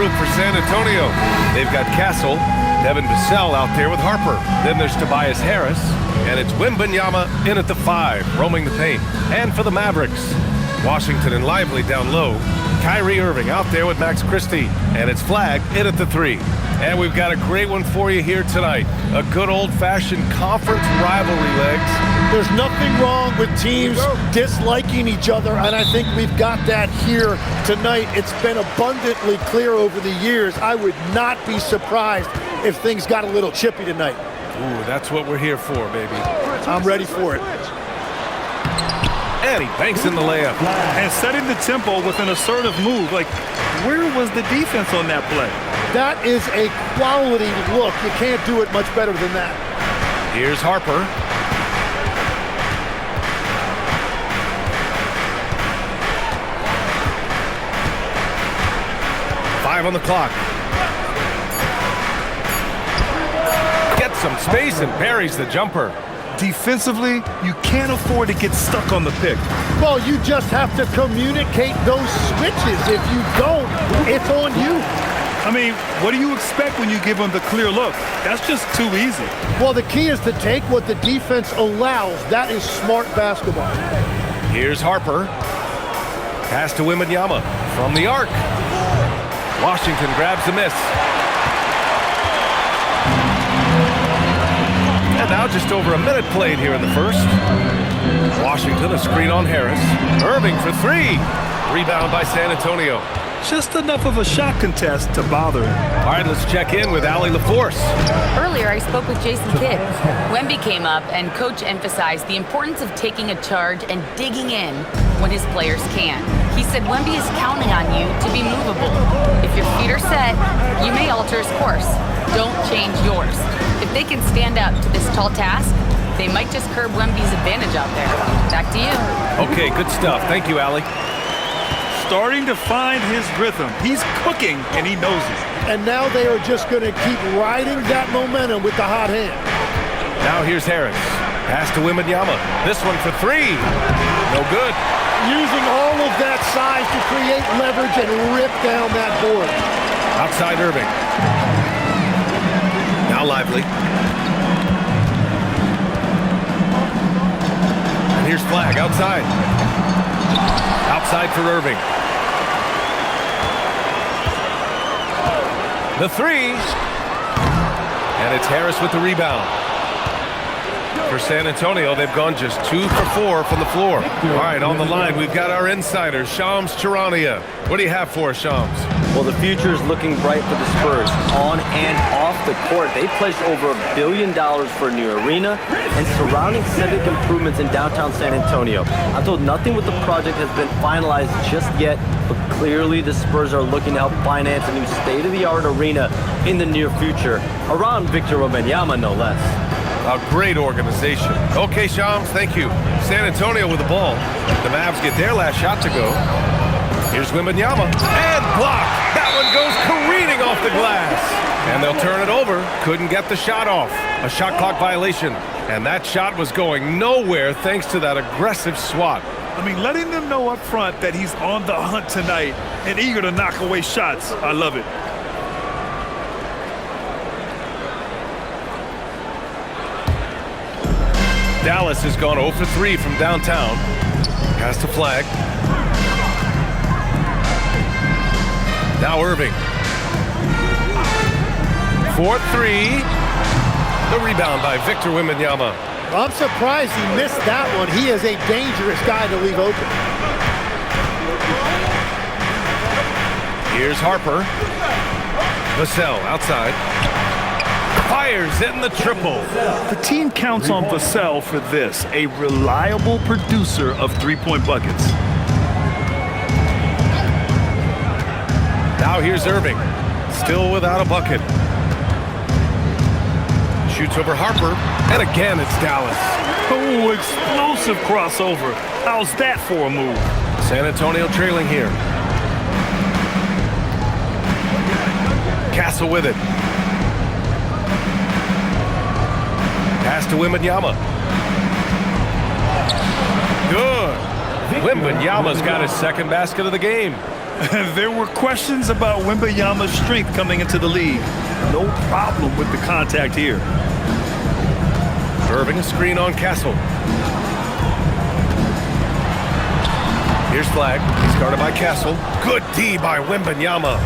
group for San Antonio. They've got Castle, Devin Vassell out there with Harper. Then there's Tobias Harris, and it's Wembanyama in at the 5, roaming the paint. And for the Mavericks, Washington and Lively down low. Kyrie Irving out there with Max Christie, and it's Flag in at the 3. And we've got a great one for you here tonight. A good old-fashioned conference rivalry, Legs. There's nothing wrong with teams disliking each other, and I think we've got that here tonight. It's been abundantly clear over the years. I would not be surprised if things got a little chippy tonight. Ooh, that's what we're here for, baby. I'm ready for it. And he banks in the layup. And setting the tempo with an assertive move. Like, where was the defense on that play? That is a quality look. You can't do it much better than that. Here's Harper. Five on the clock. Gets some space and buries the jumper. Defensively, you can't afford to get stuck on the pick. Well, you just have to communicate those switches. If you don't, it's on you. I mean, what do you expect when you give them the clear look? That's just too easy. Well, the key is to take what the defense allows. That is smart basketball. Here's Harper. Pass to Wembanyama from the arc. Washington grabs the miss. And now just over a minute played here in the first. Washington, a screen on Harris. Irving for 3. Rebound by San Antonio. Just enough of a shot contest to bother him. All right, let's check in with Allie LaForce. Earlier, I spoke with Jason Kidd. Wemby came up, and Coach emphasized the importance of taking a charge and digging in when his players can. He said Wemby is counting on you to be movable. If your feet are set, you may alter his course. Don't change yours. If they can stand up to this tall task, they might just curb Wemby's advantage out there. Back to you. Okay, good stuff. Thank you, Allie. Starting to find his rhythm. He's cooking, and he knows it. And now they are just going to keep riding that momentum with the hot hand. Now here's Harris. Pass to Wembanyama. This one for 3. No good. Using all of that size to create leverage and rip down that board. Outside Irving. Now Lively. And here's Flag outside. Outside for Irving. The 3. And it's Harris with the rebound. For San Antonio, they've gone just 2 for 4 from the floor. All right, on the line, we've got our insider, Shams Charania. What do you have for us, Shams? Well, the future is looking bright for the Spurs. On and off the court, they pledged over $1 billion for a new arena and surrounding civic improvements in downtown San Antonio. I'm told nothing with the project has been finalized just yet, but clearly the Spurs are looking to help finance a new state-of-the-art arena in the near future, around Victor Wembanyama, no less. A great organization. Okay, Shams, thank you. San Antonio with the ball. The Mavs get their last shot to go. Here's Wembanyama. And blocked. That one goes careening off the glass. And they'll turn it over. Couldn't get the shot off. A shot clock violation. And that shot was going nowhere thanks to that aggressive swat. I mean, letting them know up front that he's on the hunt tonight and eager to knock away shots. I love it. Dallas has gone 0 for 3 from downtown. Pass to Flag. Now Irving. 4-3. The rebound by Victor Wembanyama. I'm surprised he missed that one. He is a dangerous guy to leave open. Here's Harper. Vassell outside. Fires in the triple. The team counts on Vassell for this, a reliable producer of three-point buckets. Now here's Irving. Still without a bucket. Shoots over Harper. And again, it's Dallas. Oh, explosive crossover. How's that for a move? San Antonio trailing here. Castle with it. Pass to Wembanyama. Good. Wembanyama's got his second basket of the game. There were questions about Wembanyama's strength coming into the league. No problem with the contact here. Serving a screen on Castle. Here's flag. He's guarded by Castle. Good D by Wembanyama.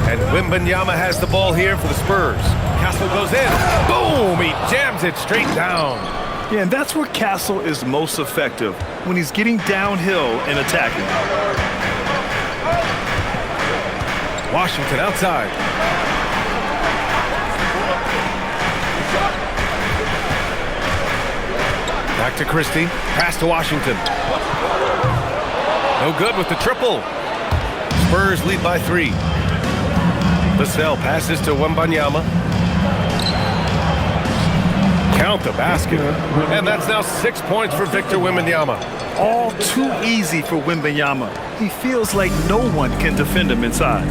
And Wembanyama has the ball here for the Spurs. Castle goes in. Boom! He jams it straight down. Yeah, and that's where Castle is most effective, when he's getting downhill and attacking. Washington outside. Back to Christie. Pass to Washington. No good with the triple. Spurs lead by 3. Vassell passes to Wembanyama. Count the basket. And that's now 6 points for Victor Wembanyama. All too easy for Wembanyama. He feels like no one can defend him inside.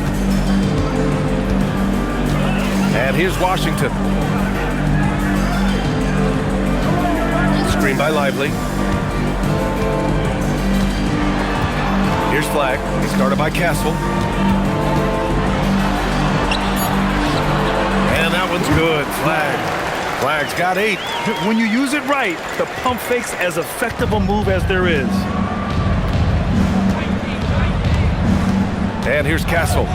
And here's Washington. Screen by Lively. Here's flag. He's guarded by Castle. And that one's good. Flag. Flag's got 8. When you use it right, the pump fake's as effective a move as there is. And here's Castle.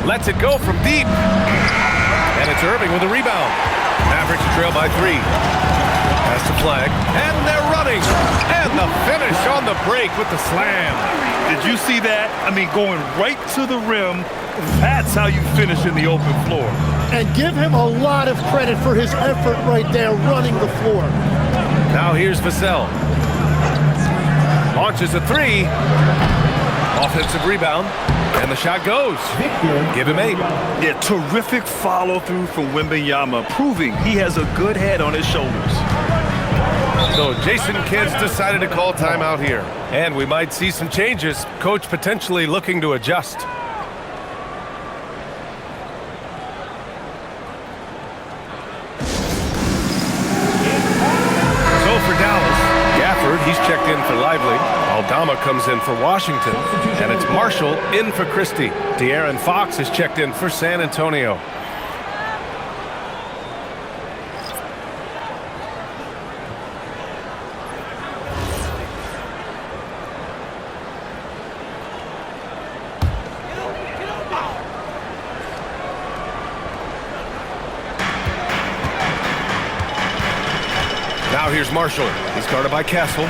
Lets it go from deep. And it's Irving with a rebound. Mavericks trail by 3. Pass the flag. And they're running. And the finish on the break with the slam. Did you see that? I mean, going right to the rim. That's how you finish in the open floor. And give him a lot of credit for his effort right there running the floor. Now here's Vassell. Launches a 3. Offensive rebound. And the shot goes. Give him 8. Yeah, terrific follow-through from Wembanyama, proving he has a good head on his shoulders. So Jason Kidd's decided to call timeout here. And we might see some changes. Coach potentially looking to adjust. So for Dallas, Gafford, he's checked in for Lively. Aldama comes in for Washington. And it's Marshall in for Christie. De'Aaron Fox is checked in for San Antonio. Now here's Marshall. He's guarded by Castle.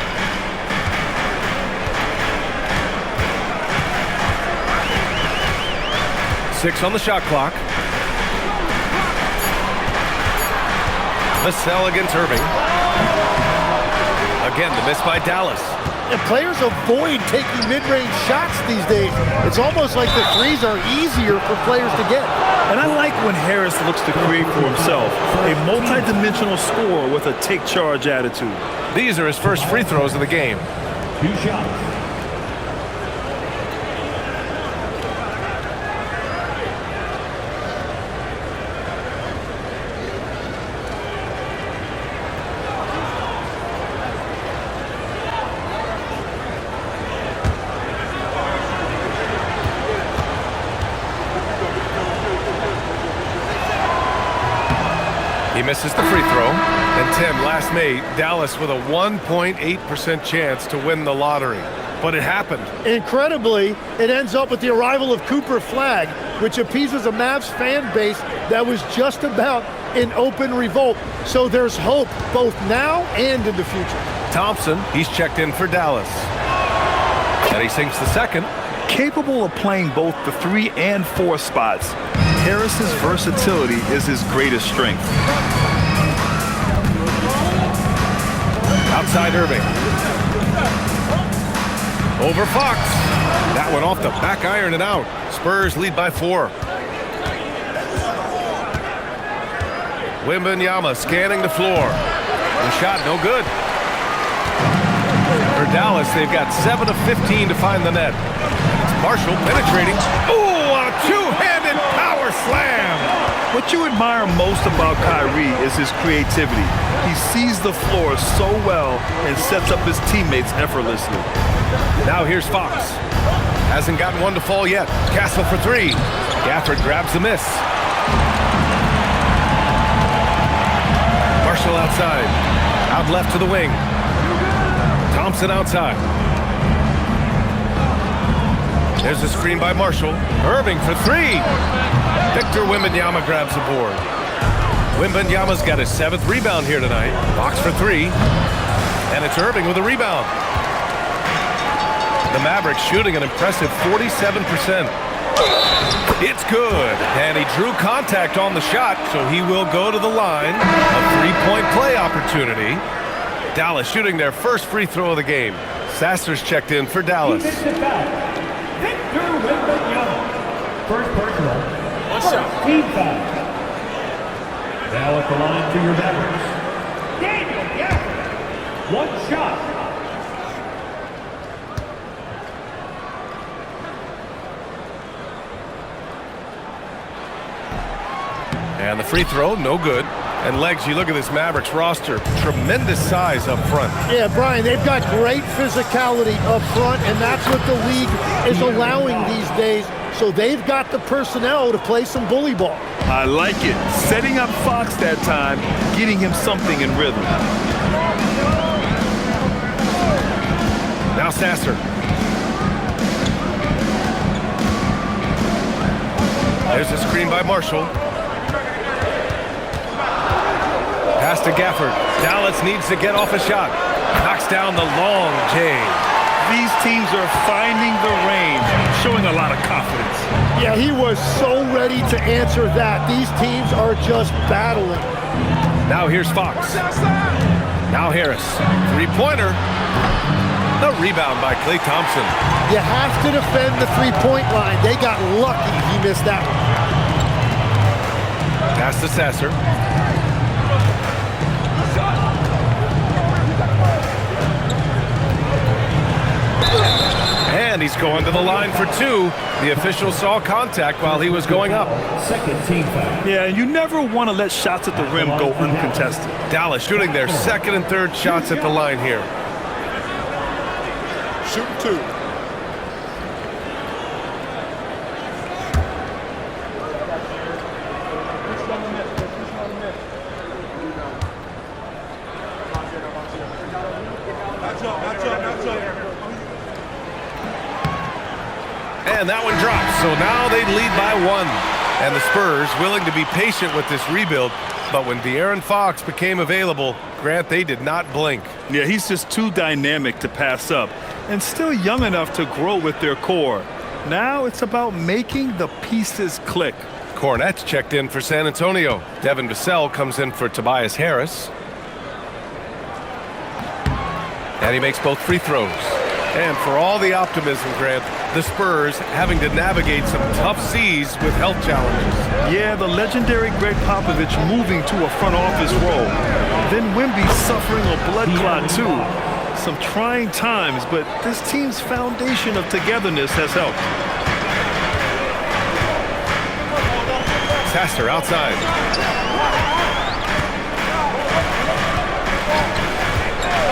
Six on the shot clock. Vassell against Irving. Again, the miss by Dallas. And players avoid taking mid-range shots these days. It's almost like the threes are easier for players to get. And I like when Harris looks to create for himself. A multi-dimensional scorer with a take-charge attitude. These are his first free throws of the game. 2 shots. He misses the free throw. And Tim, last May, Dallas with a 1.8% chance to win the lottery. But it happened. Incredibly, it ends up with the arrival of Cooper Flagg, which appeases a Mavs fan base that was just about in open revolt. So there's hope both now and in the future. Thompson, he's checked in for Dallas. And he sinks the second. Capable of playing both the 3 and 4 spots, Harris's versatility is his greatest strength. Outside Irving. Over Fox. That one off the back iron and out. Spurs lead by 4. Wembanyama scanning the floor. The shot no good. For Dallas, they've got 7 of 15 to find the net. It's Marshall penetrating. Ooh, on a two-handed power slam. What you admire most about Kyrie is his creativity. He sees the floor so well and sets up his teammates effortlessly. Now here's Fox. Hasn't gotten one to fall yet. Castle for three. Gafford grabs the miss. Marshall outside. Out left to the wing. Thompson outside. There's a screen by Marshall. Irving for three. Victor Wembanyama grabs the board. Wembanyama's got his 7th rebound here tonight. Fox for three. And it's Irving with a rebound. The Mavericks shooting an impressive 47%. It's good. And he drew contact on the shot, so he will go to the line. A three-point play opportunity. Dallas shooting their first free throw of the game. Sasser's checked in for Dallas. Victor Wembanyama. First personal. First team foul. Now at the line for your Mavericks. Daniel Gafford. One shot. And the free throw, no good. And Legs, you look at this Mavericks roster, tremendous size up front. Yeah, Brian, they've got great physicality up front, and that's what the league is allowing these days. So they've got the personnel to play some bully ball. I like it. Setting up Fox that time, getting him something in rhythm. Now Sasser. There's a screen by Marshall. Pass to Gafford. Dallas needs to get off a shot. Knocks down the long J. These teams are finding the range, showing a lot of confidence. Yeah, he was so ready to answer that. These teams are just battling. Now here's Fox. Now Harris. Three-pointer. The rebound by Klay Thompson. You have to defend the three-point line. They got lucky he missed that one. Pass to Sasser. And he's going to the line for two. The official saw contact while he was going up. Second team foul. Yeah, you never want to let shots at the rim go uncontested. Dallas shooting their second and third shots at the line here. Shooting two. And that one drops, so now they lead by one. And the Spurs willing to be patient with this rebuild, but when De'Aaron Fox became available, Grant, they did not blink. Yeah, he's just too dynamic to pass up and still young enough to grow with their core. Now it's about making the pieces click. Cornette's checked in for San Antonio. Devin Vassell comes in for Tobias Harris. And he makes both free throws. And for all the optimism, Grant, the Spurs having to navigate some tough seas with health challenges. Yeah, the legendary Greg Popovich moving to a front office role. Then Wemby suffering a blood clot too. Some trying times, but this team's foundation of togetherness has helped. Sasser outside.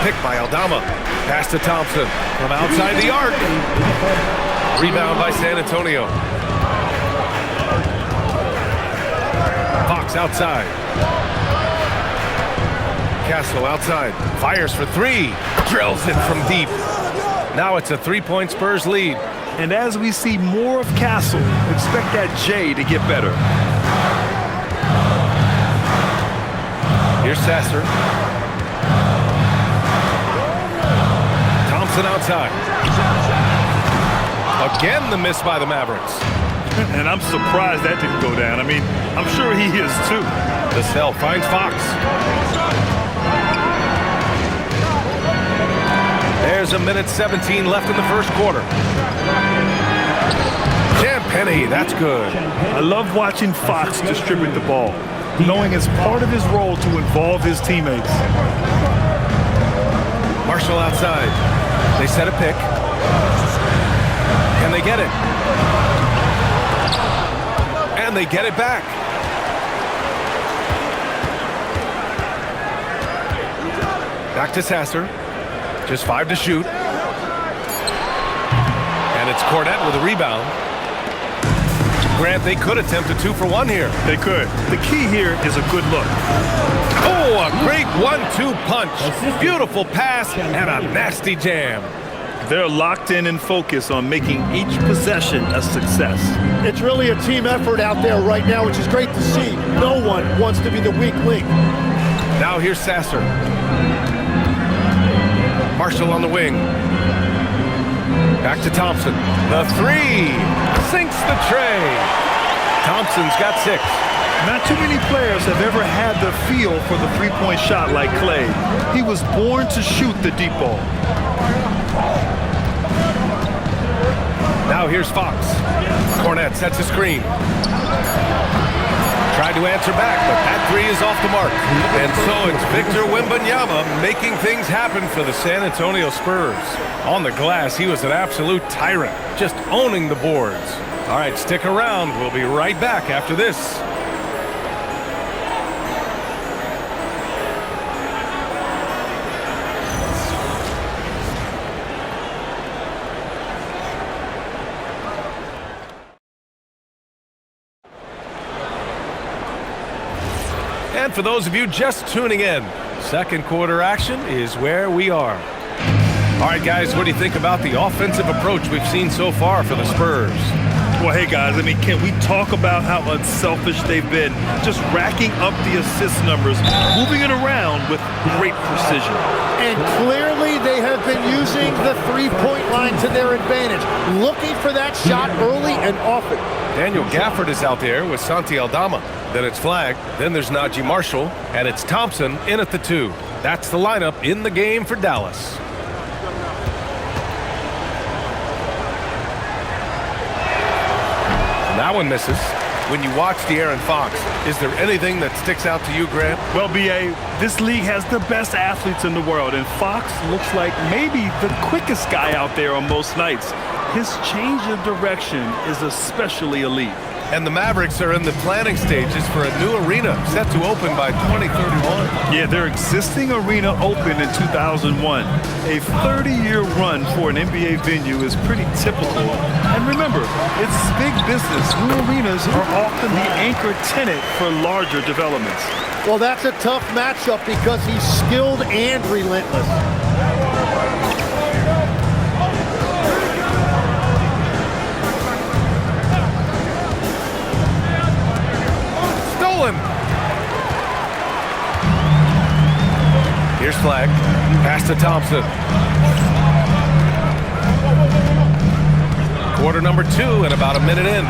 Picked by Aldama. Pass to Thompson from outside the arc. Rebound by San Antonio. Fox outside. Castle outside. Fires for three. Drills it from deep. Now it's a three-point Spurs lead. And as we see more of Castle, expect that J to get better. Here's Sasser. Thompson outside. Again, the miss by the Mavericks. And I'm surprised that didn't go down. I mean, I'm sure he is too. Vassell finds Fox. There's a minute 17 left in the first quarter. Penny, that's good. I love watching Fox distribute the ball, knowing it's part of his role to involve his teammates. Marshall outside. They set a pick. Can they get it? And they get it back. Back to Sasser. Just 5 to shoot. And it's Cornette with a rebound. Grant, they could attempt a 2-for-1 here. They could. The key here is a good look. Oh, a great 1-2 punch. Beautiful pass and a nasty jam. They're locked in and focused on making each possession a success. It's really a team effort out there right now, which is great to see. No one wants to be the weak link. Now here's Sasser. Marshall on the wing. Back to Thompson. The 3. Sinks the tray. Thompson's got 6. Not too many players have ever had the feel for the three-point shot like Clay. He was born to shoot the deep ball. Now here's Fox. Cornette sets a screen. Tried to answer back, but that 3 is off the mark. And so it's Victor Wembanyama making things happen for the San Antonio Spurs. On the glass, he was an absolute tyrant, just owning the boards. All right, stick around. We'll be right back after this. And for those of you just tuning in, second quarter action is where we are. All right, guys, what do you think about the offensive approach we've seen so far for the Spurs? Well, hey, guys, I mean, can we talk about how unselfish they've been? Just racking up the assist numbers, moving it around with great precision. And clearly they have been using the three-point line to their advantage, looking for that shot early and often. Daniel Gafford is out there with Santi Aldama. Then it's flagged. Then there's Najee Marshall. And it's Thompson in at the 2. That's the lineup in the game for Dallas. And that one misses. When you watch De'Aaron Fox, is there anything that sticks out to you, Grant? Well, B.A., this league has the best athletes in the world, and Fox looks like maybe the quickest guy out there on most nights. His change of direction is especially elite. And the Mavericks are in the planning stages for a new arena set to open by 2031. Yeah, their existing arena opened in 2001. A 30-year run for an NBA venue is pretty typical. And remember, it's big business. New arenas are often the anchor tenant for larger developments. Well, that's a tough matchup because he's skilled and relentless. Here's flag. Pass to Thompson. Quarter number 2 and about a minute in.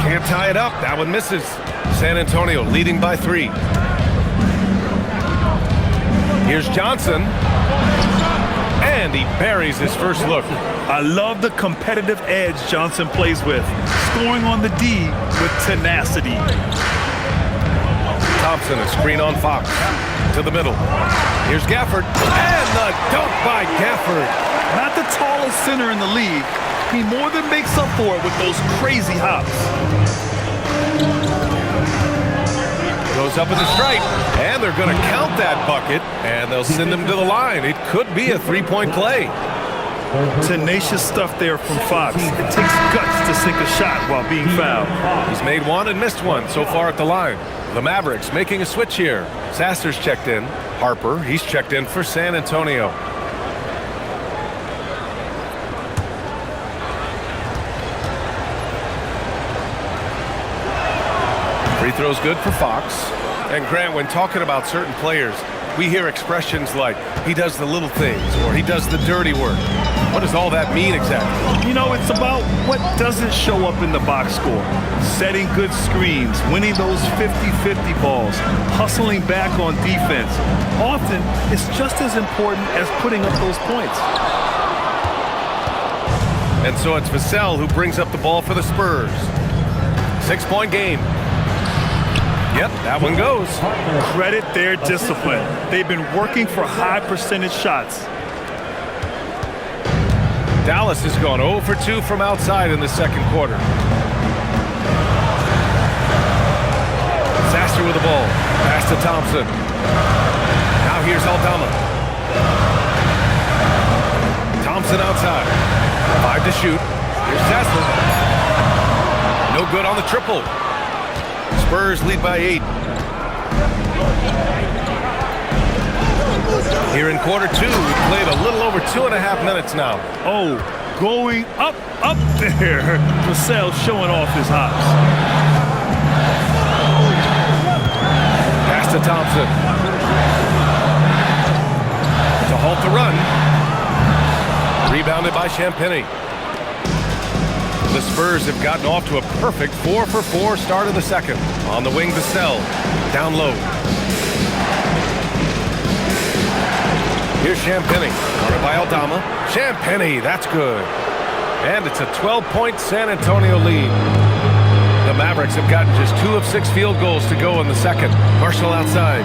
Can't tie it up. That one misses. San Antonio leading by 3. Here's Johnson. And he buries his first look. I love the competitive edge Johnson plays with, scoring on the D with tenacity. Thompson, a screen on Fox. To the middle. Here's Gafford. And the dunk by Gafford. Not the tallest center in the league. He more than makes up for it with those crazy hops. Goes up in the stripe. And they're going to count that bucket. And they'll send him to the line. It could be a three-point play. Tenacious stuff there from Fox. It takes guts to sink a shot while being fouled. He's made one and missed one so far at the line. The Mavericks making a switch here. Sasser's checked in. Harper, he's checked in for San Antonio. Free throw's good for Fox. And Grant, when talking about certain players, we hear expressions like, he does the little things, or he does the dirty work. What does all that mean exactly? You know, it's about what doesn't show up in the box score. Setting good screens, winning those 50-50 balls, hustling back on defense. Often, it's just as important as putting up those points. And so it's Vassell who brings up the ball for the Spurs. 6-point game. Yep, that one goes. Credit their discipline. They've been working for high percentage shots. Dallas has gone 0 for 2 from outside in the second quarter. with the ball. Pass to Thompson. Now here's Aldama. Thompson outside. 5 to shoot. Here's Sasser. No good on the triple. Spurs lead by 8. Here in quarter 2, we've played a little over 2.5 minutes now. Oh, going up there. Vassell showing off his hops. Pass to Thompson. To halt the run. Rebounded by Champagny. The Spurs have gotten off to a perfect 4-for-4 start of the second. On the wing, Vassell. Down low. Here's Champagny. Guarded by Aldama. Champagny, that's good. And it's a 12-point San Antonio lead. The Mavericks have gotten just 2 of 6 field goals to go in the second. Marshall outside.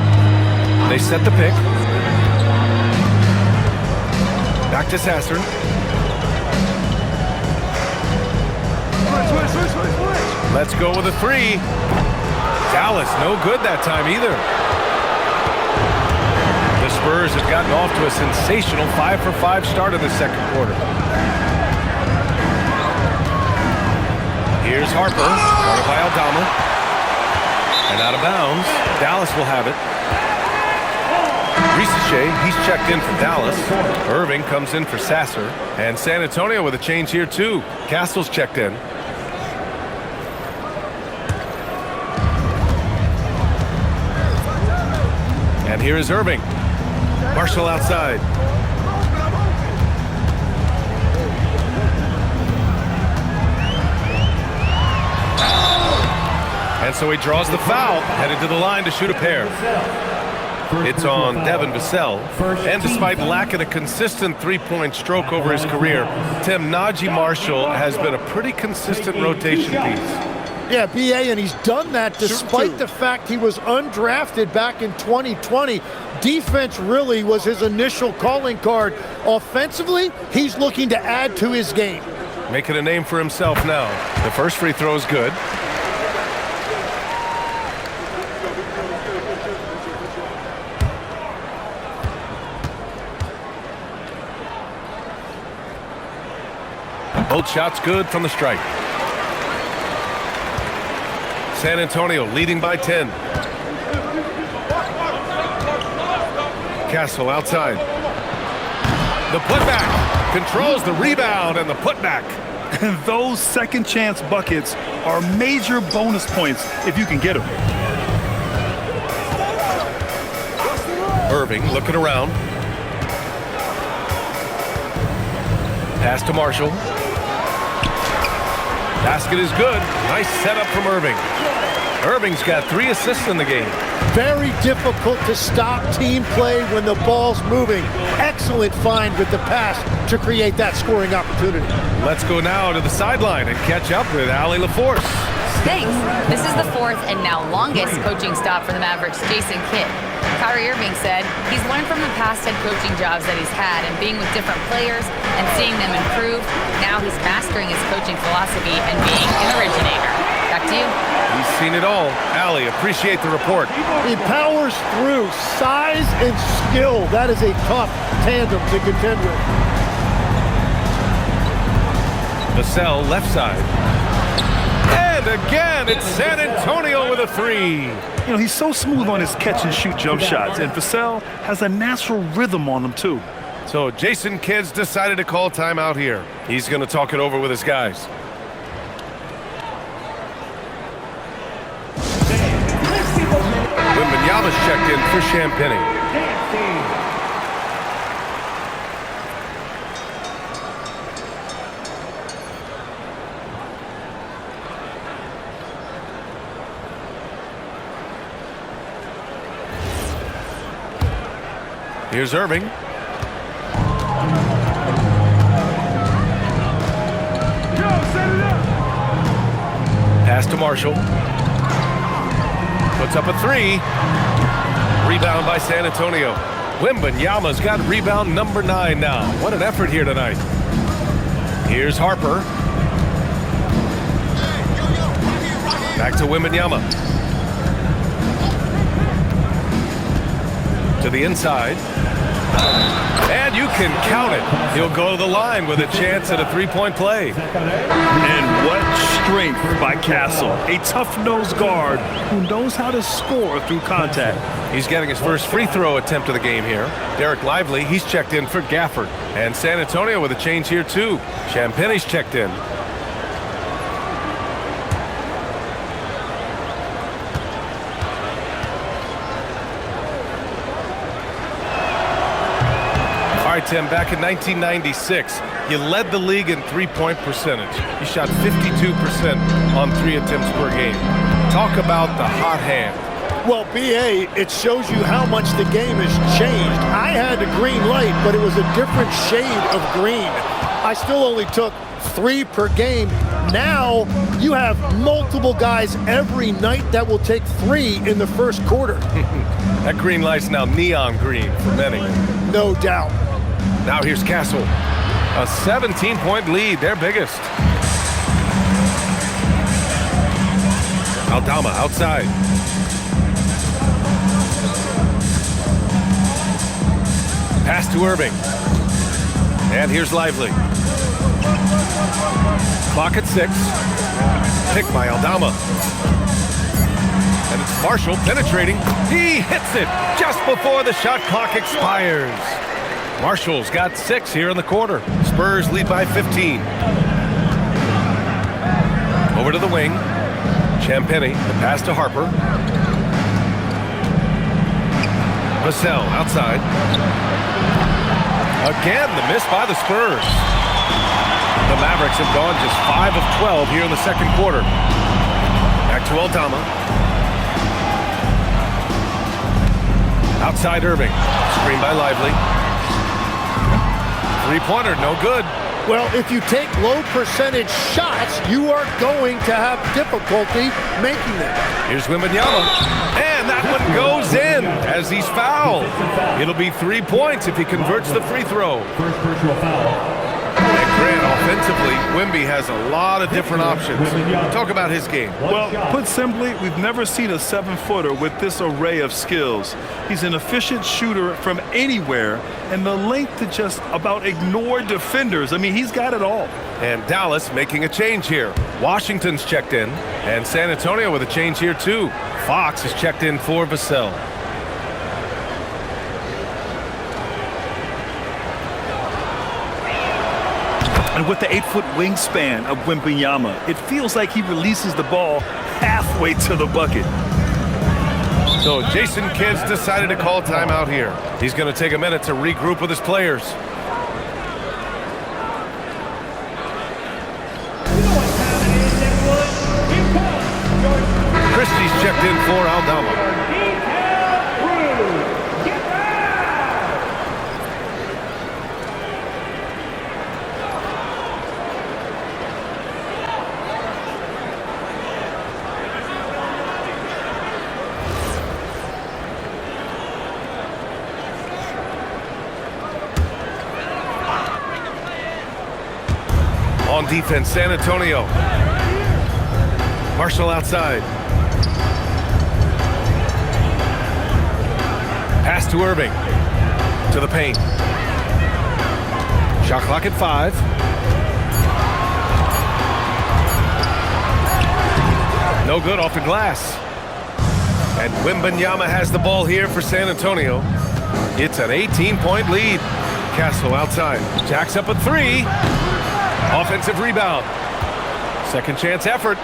They set the pick. Back to Sasser. Let's go with a 3. Dallas, no good that time either. The Spurs have gotten off to a sensational 5-for-5 start in the second quarter. Here's Harper, guarded by Aldama. And out of bounds, Dallas will have it. Ricochet, he's checked in for Dallas. Irving comes in for Sasser. And San Antonio with a change here too. Castle's checked in. And here is Irving. Marshall outside. And so he draws the foul, headed to the line to shoot a pair. It's on Devin Vassell. And despite lacking a consistent three-point stroke over his career, Tim, Najee Marshall has been a pretty consistent rotation piece. Yeah, B.A., and he's done that despite the fact he was undrafted back in 2020. Defense really was his initial calling card. Offensively, he's looking to add to his game. Making a name for himself now. The first free throw is good. Both shots good from the strike. San Antonio leading by 10. Castle outside. The putback controls the rebound and the putback. And those second chance buckets are major bonus points if you can get them. Irving looking around. Pass to Marshall. Basket is good. Nice setup from Irving. Irving's got 3 assists in the game. Very difficult to stop team play when the ball's moving. Excellent find with the pass to create that scoring opportunity. Let's go now to the sideline and catch up with Allie LaForce. Thanks. This is the 4th and now longest coaching stop for the Mavericks' Jason Kidd. Kyrie Irving said he's learned from the past head coaching jobs that he's had and being with different players and seeing them improve. Now he's mastering his coaching philosophy and being an originator. Back to you. He's seen it all. Allie, appreciate the report. He powers through. Size and skill. That is a tough tandem to contend with. Vassell left side. And again, it's San Antonio with a 3. You know, he's so smooth on his catch-and-shoot jump shots, and Vassell has a natural rhythm on them, too. So Jason Kidd's decided to call timeout here. He's going to talk it over with his guys. Wembanyama's checked in for Champagny. Here's Irving. Pass to Marshall. Puts up a 3. Rebound by San Antonio. Wembanyama's got rebound number 9 now. What an effort here tonight. Here's Harper. Back to Wembanyama. To the inside. And you can count it. He'll go to the line with a chance at a three-point play. And what strength by Castle. A tough-nosed guard who knows how to score through contact. He's getting his first free throw attempt of the game here. Derek Lively, he's checked in for Gafford. And San Antonio with a change here too. Champagne's checked in. All right, Tim, back in 1996, you led the league in three-point percentage. You shot 52% on 3 attempts per game. Talk about the hot hand. Well, BA, it shows you how much the game has changed. I had a green light, but it was a different shade of green. I still only took 3 per game. Now you have multiple guys every night that will take 3 in the first quarter. That green light's now neon green for many. No doubt. Now here's Castle. A 17-point lead, their biggest. Aldama outside. Pass to Irving. And here's Lively. Clock at 6. Pick by Aldama. And it's Marshall penetrating. He hits it just before the shot clock expires. Marshall's got 6 here in the quarter. Spurs lead by 15. Over to the wing. Champagnie, the pass to Harper. Vassell outside. Again, the miss by the Spurs. The Mavericks have gone just 5 of 12 here in the second quarter. Back to Aldama. Outside Irving. Screen by Lively. Three-pointer, no good. Well, if you take low percentage shots, you are going to have difficulty making them. Here's Wembanyama. And that one goes in as he's fouled. It'll be 3 points if he converts the free throw. First personal foul. And Grant, offensively, Wemby has a lot of different options. Talk about his game. Well, put simply, we've never seen a 7-footer with this array of skills. He's an efficient shooter from anywhere, and the length to just about ignore defenders. I mean, he's got it all. And Dallas making a change here. Washington's checked in, and San Antonio with a change here too. Fox is checked in for Vassell. And with the 8-foot wingspan of Wembanyama, it feels like he releases the ball halfway to the bucket. So Jason Kidd's decided to call timeout here. He's going to take a minute to regroup with his players. Christie's checked in for Aldama. On defense, San Antonio. Marshall outside. Pass to Irving. To the paint. Shot clock at 5. No good off the glass. And Wembanyama has the ball here for San Antonio. It's an 18-point lead. Castle outside. Jacks up a 3. Offensive rebound. Second chance effort.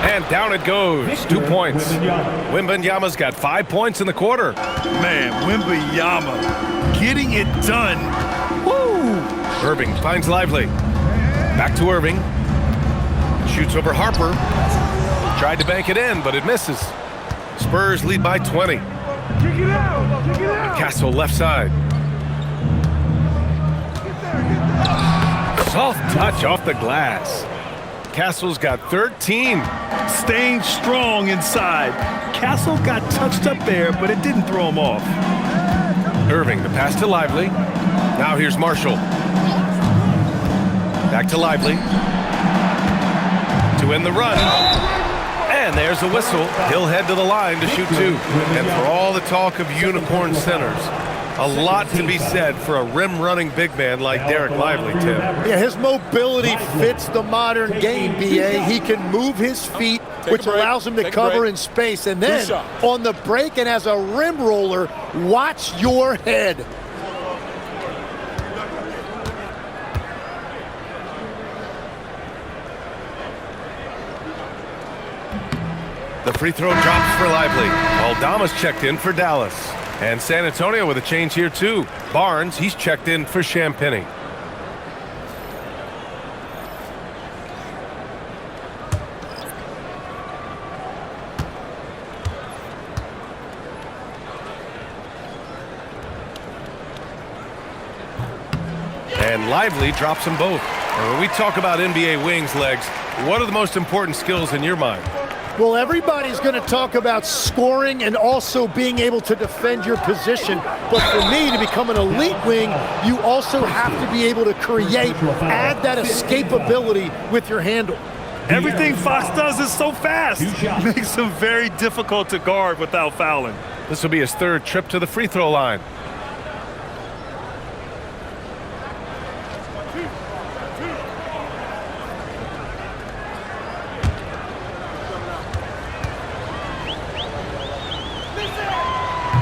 And down it goes. 2 points. Wembanyama's got 5 points in the quarter. Man, Wembanyama getting it done. Woo! Irving finds Lively. Back to Irving. Shoots over Harper. Tried to bank it in, but it misses. Spurs lead by 20. Castle left side. Soft touch off the glass. Castle's got 13. Staying strong inside. Castle got touched up there, but it didn't throw him off. Irving, the pass to Lively. Now here's Marshall. Back to Lively. To end the run. And And there's a whistle. He'll head to the line to shoot 2. And for all the talk of unicorn centers, a lot to be said for a rim-running big man like Derek Lively, Tim. Yeah, his mobility fits the modern game, B.A. He can move his feet, which allows him to cover in space. And then on the break and as a rim roller, watch your head. The free throw drops for Lively. Aldama's checked in for Dallas. And San Antonio with a change here, too. Barnes, he's checked in for Champagny. And Lively drops them both. And when we talk about NBA wings, Legs, what are the most important skills in your mind? Well, everybody's going to talk about scoring and also being able to defend your position. But for me, to become an elite wing, you also have to be able to create, add that escapability with your handle. Everything Fox does is so fast. Makes him very difficult to guard without fouling. This will be his 3rd trip to the free throw line.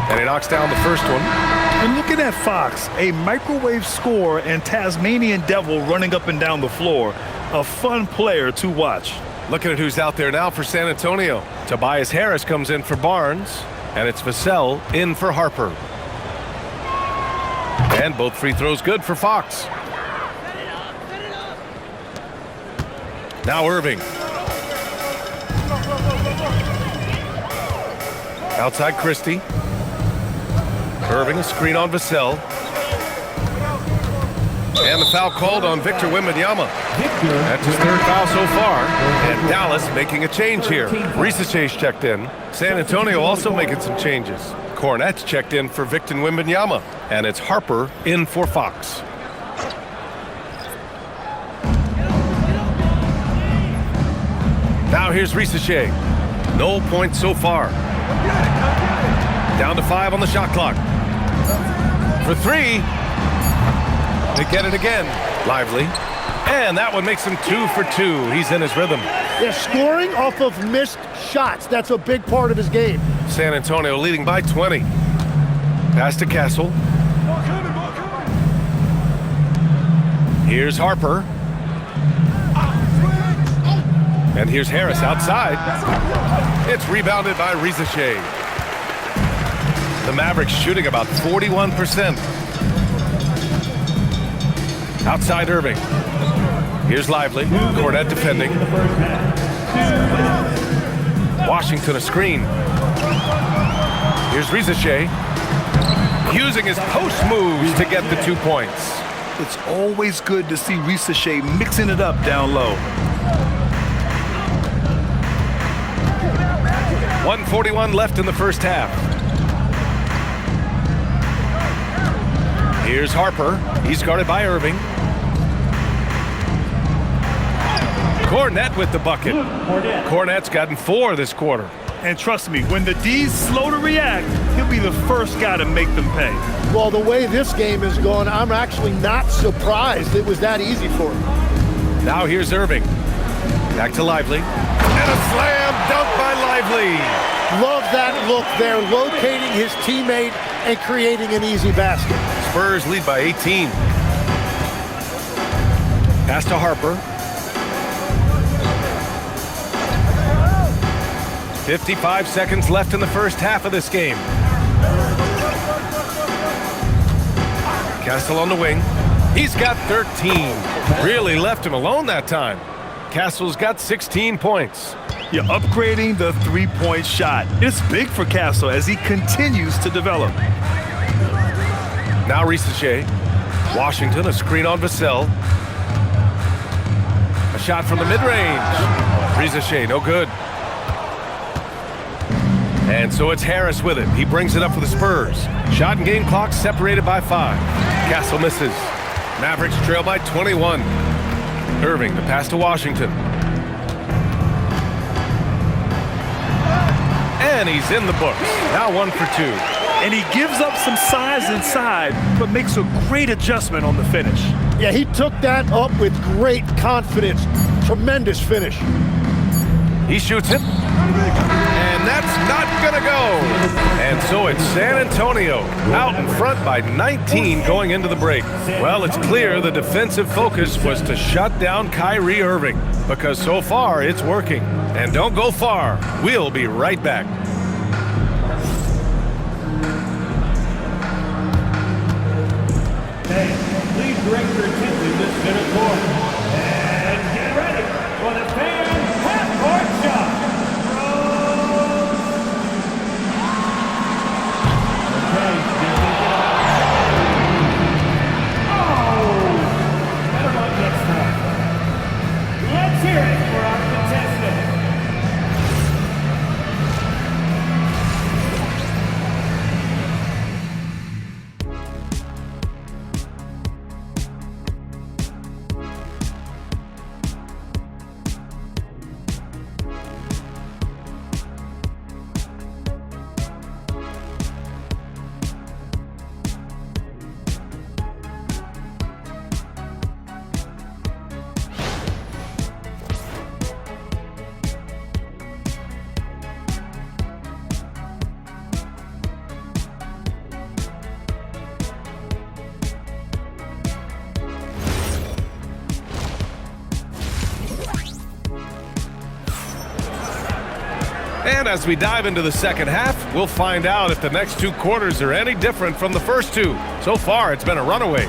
And he knocks down the first one. And looking at Fox, a microwave scorer and Tasmanian devil running up and down the floor. A fun player to watch. Looking at who's out there now for San Antonio. Tobias Harris comes in for Barnes. And it's Vassell in for Harper. And both free throws good for Fox. Now Irving. Outside Christie. Irving, a screen on Vassell. And the foul called on Victor Wembanyama. That's his 3rd foul so far. And Dallas making a change here. Risaché's checked in. San Antonio also making some changes. Cornette's checked in for Victor Wembanyama. And it's Harper in for Fox. Now here's Risaché. No points so far. Down to 5 on the shot clock. For 3. They get it again. Lively. And that one makes him 2 for 2. He's in his rhythm. Yeah, scoring off of missed shots. That's a big part of his game. San Antonio leading by 20. Pass to Castle. Here's Harper. And here's Harris outside. It's rebounded by Risaché. The Mavericks shooting about 41%. Outside Irving. Here's Lively. Cornette defending. Washington a screen. Here's Risaché. Using his post moves to get the 2 points. It's always good to see Risaché mixing it up down low. 1:41 left in the first half. Here's Harper. He's guarded by Irving. Cornette with the bucket. Cornette's gotten 4 this quarter. And trust me, when the D's slow to react, he'll be the first guy to make them pay. Well, the way this game is going, I'm actually not surprised it was that easy for him. Now here's Irving. Back to Lively. And a slam dunk by Lively. Love that look there, locating his teammate and creating an easy basket. Spurs lead by 18. Pass to Harper. 55 seconds left in the first half of this game. Castle on the wing. He's got 13. Really left him alone that time. Castle's got 16 points. You're upgrading the three-point shot. It's big for Castle as he continues to develop. Now Risaché. Washington, a screen on Vassell. A shot from the mid-range. Risaché, no good. And so it's Harris with it. He brings it up for the Spurs. Shot and game clock separated by 5. Castle misses. Mavericks trail by 21. Irving, the pass to Washington. And he's in the books. Now 1 for 2. And he gives up some size inside, but makes a great adjustment on the finish. Yeah, he took that up with great confidence. Tremendous finish. He shoots it. And that's not gonna go. And so it's San Antonio out in front by 19 going into the break. Well, it's clear the defensive focus was to shut down Kyrie Irving, because so far it's working. And don't go far. We'll be right back. Hey, please direct your attention to center court. And get ready for the fan half-court shot. Okay, better luck next time. Let's hear it for our contestant. And as we dive into the second half, we'll find out if the next 2 quarters are any different from the first 2. So far, it's been a runaway.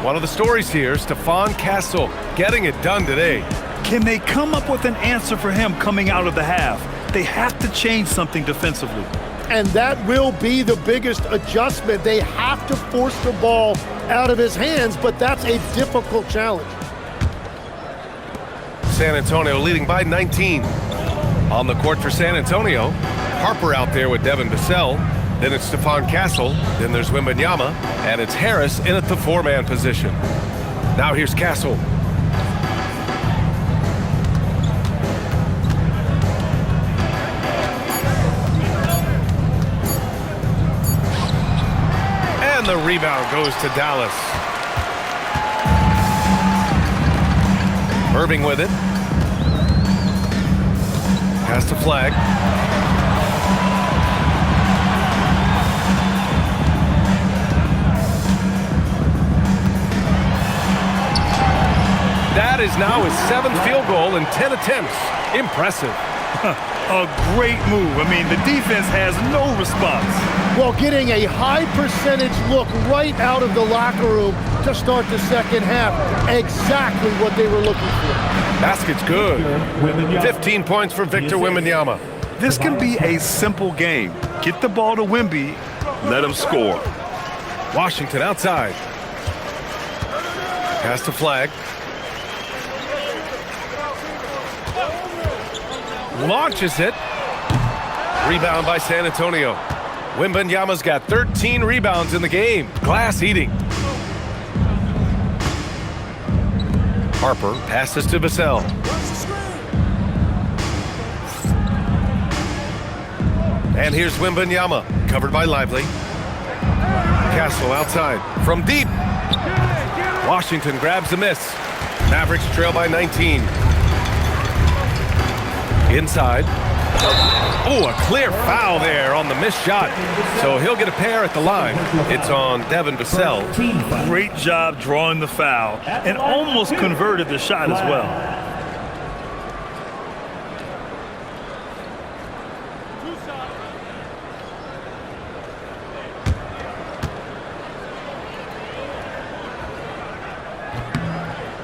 One of the stories here, Stephon Castle, getting it done today. Can they come up with an answer for him coming out of the half? They have to change something defensively. And that will be the biggest adjustment. They have to force the ball out of his hands, but that's a difficult challenge. San Antonio leading by 19. On the court for San Antonio, Harper out there with Devin Vassell. Then it's Stephon Castle. Then there's Wembanyama. And it's Harris in at the 4-man position. Now here's Castle. And the rebound goes to Dallas. Irving with it. Has to flag. That is now his 7th field goal in 10 attempts. Impressive. A great move. I mean, the defense has no response. Well, getting a high percentage look right out of the locker room to start the second half. Exactly what they were looking for. Basket's good. 15 points for Victor Wembanyama. This can be a simple game. Get the ball to Wemby, let him score. Washington outside. Pass to flag. Launches it. Rebound by San Antonio. Wembanyama's got 13 rebounds in the game. Glass eating. Harper passes to Vassell. And here's Wembanyama, covered by Lively. Castle outside from deep. Washington grabs the miss. Mavericks trail by 19. Inside. Oh, a clear foul there on the missed shot. So he'll get a pair at the line. It's on Devin Vassell. Great job drawing the foul and almost converted the shot as well.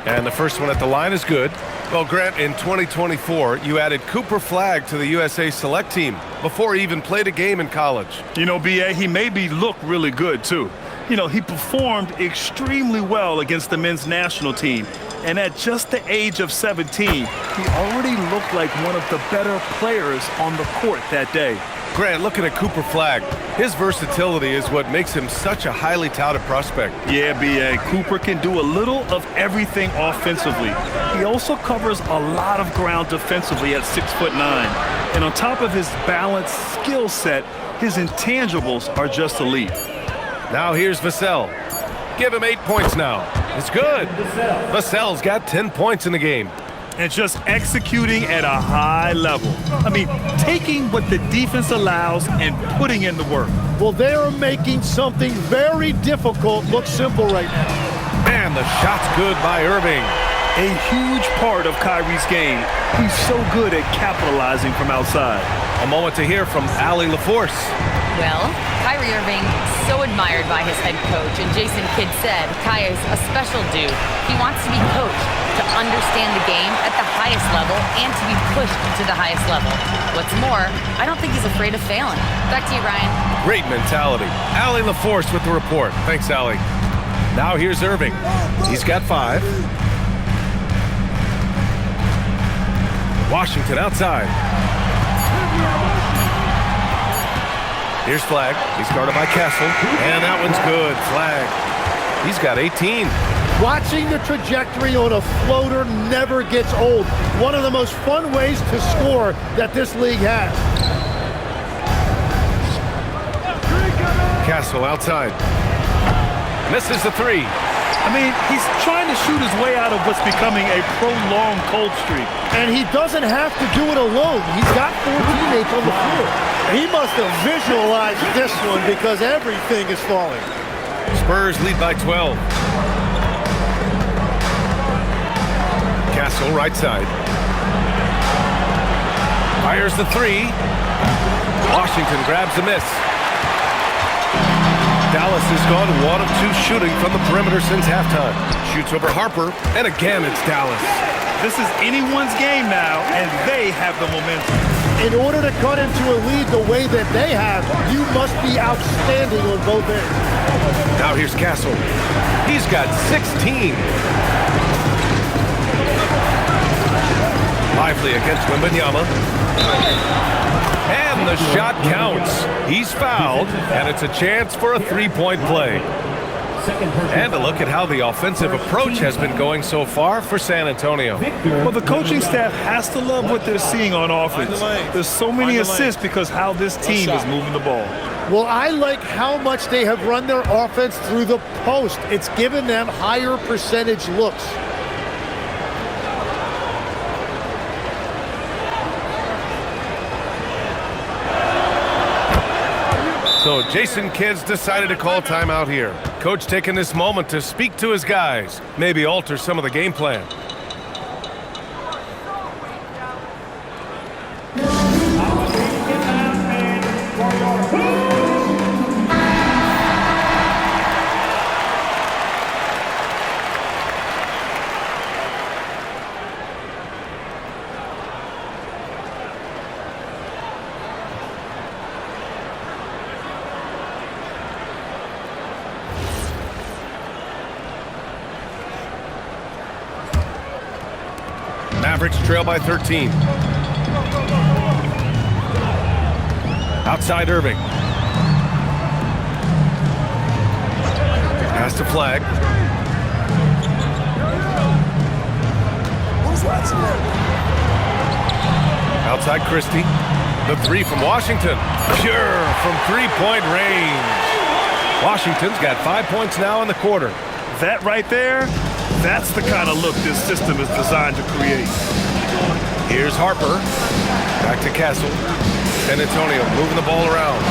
And the first one at the line is good. Well, Grant, in 2024, you added Cooper Flagg to the USA Select team before he even played a game in college. You know, B.A., he made me look really good, too. You know, he performed extremely well against the men's national team. And at just the age of 17, he already looked like one of the better players on the court that day. Grant, looking at Cooper Flagg, his versatility is what makes him such a highly touted prospect. Yeah, B.A., Cooper can do a little of everything offensively. He also covers a lot of ground defensively at 6'9". And on top of his balanced skill set, his intangibles are just elite. Now here's Vassell. Give him 8 points now. It's good. Vassell's got 10 points in the game. And just executing at a high level. I mean, taking what the defense allows and putting in the work. Well, they are making something very difficult look simple right now. Man, the shot's good by Irving. A huge part of Kyrie's game. He's so good at capitalizing from outside. A moment to hear from Allie LaForce. Well, Kyrie Irving, so admired by his head coach, and Jason Kidd said Kai is a special dude. He wants to be coached, to understand the game at the highest level, and to be pushed to the highest level. What's more, I don't think he's afraid of failing. Back to you, Ryan. Great mentality. Allie LaForce with the report. Thanks, Allie. Now here's Irving. He's got 5. Washington outside. Here's Flag. He's guarded by Castle. And that one's good. Flag. He's got 18. Watching the trajectory on a floater never gets old. One of the most fun ways to score that this league has. Castle outside. Misses the 3. I mean, he's trying to shoot his way out of what's becoming a prolonged cold streak. And he doesn't have to do it alone. He's got 4 teammates on the floor. He must have visualized this one because everything is falling. Spurs lead by 12. Castle right side. Fires the 3. Washington grabs the miss. Dallas has gone 1 of 2 shooting from the perimeter since halftime. Shoots over Harper, and again it's Dallas. This is anyone's game now, and they have the momentum. In order to cut into a lead the way that they have, you must be outstanding on both ends. Now here's Castle. He's got 16. Lively against Wembanyama. And the shot counts. He's fouled, and it's a chance for a 3-point play. And a look at how the offensive approach has been going so far for San Antonio. Well, the coaching staff has to love what they're seeing on offense. There's so many assists because how this team is moving the ball. Well, I like how much they have run their offense through the post. It's given them higher percentage looks. So Jason Kidd's decided to call timeout here. Coach taking this moment to speak to his guys, maybe alter some of the game plan. Mavericks trail by 13. Outside Irving. Pass to Flag. Outside Christie. The 3 from Washington. Pure from 3-point range. Washington's got 5 points now in the quarter. That right there, that's the kind of look this system is designed to create. Here's Harper. Back to Castle. San Antonio moving the ball around.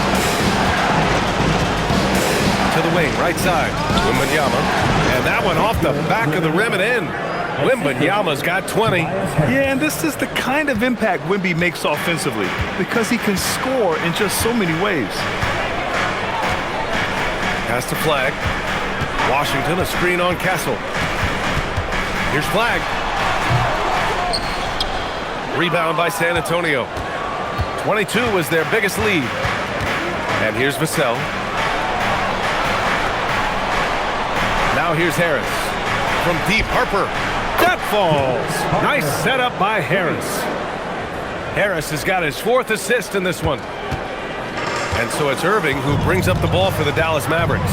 To the wing, right side. Wembanyama. And that one off the back of the rim and in. Wembanyama's got 20. Yeah, and this is the kind of impact Wemby makes offensively because he can score in just so many ways. Pass to Flag. Washington, a screen on Castle. Here's Flag. Rebound by San Antonio. 22 was their biggest lead. And here's Vassell. Now here's Harris. From deep, Harper. That falls. Nice setup by Harris. Harris has got his 4th assist in this one. And so it's Irving who brings up the ball for the Dallas Mavericks.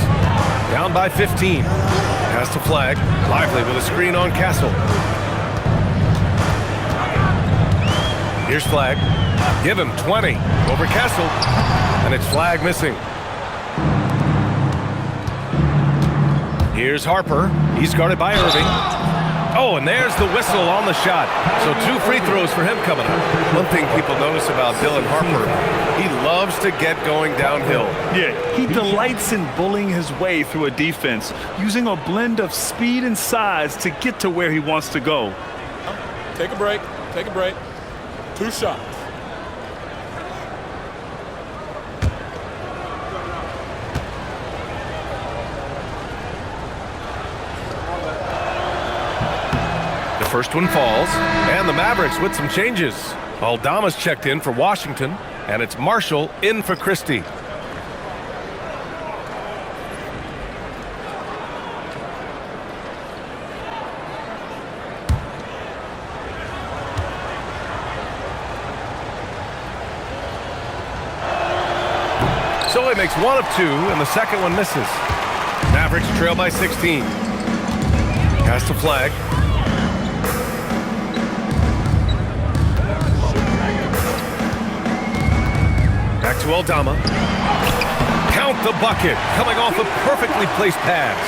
Down by 15. Pass to Flag. Lively with a screen on Castle. Here's Flag. Give him 20 over Kessel, and it's flag missing. Here's Harper. He's guarded by Irving. Oh, and there's the whistle on the shot. So 2 free throws for him coming up. One thing people notice about Dylan Harper, he loves to get going downhill. Yeah, he delights in bullying his way through a defense, using a blend of speed and size to get to where he wants to go. Take a break. Take a break. 2 shots. The first one falls, and the Mavericks with some changes. Aldama's checked in for Washington, and it's Marshall in for Christie. So he makes 1 of 2, and the second one misses. Mavericks trail by 16. Has to flag. Back to Aldama. Count the bucket, coming off a perfectly placed pass.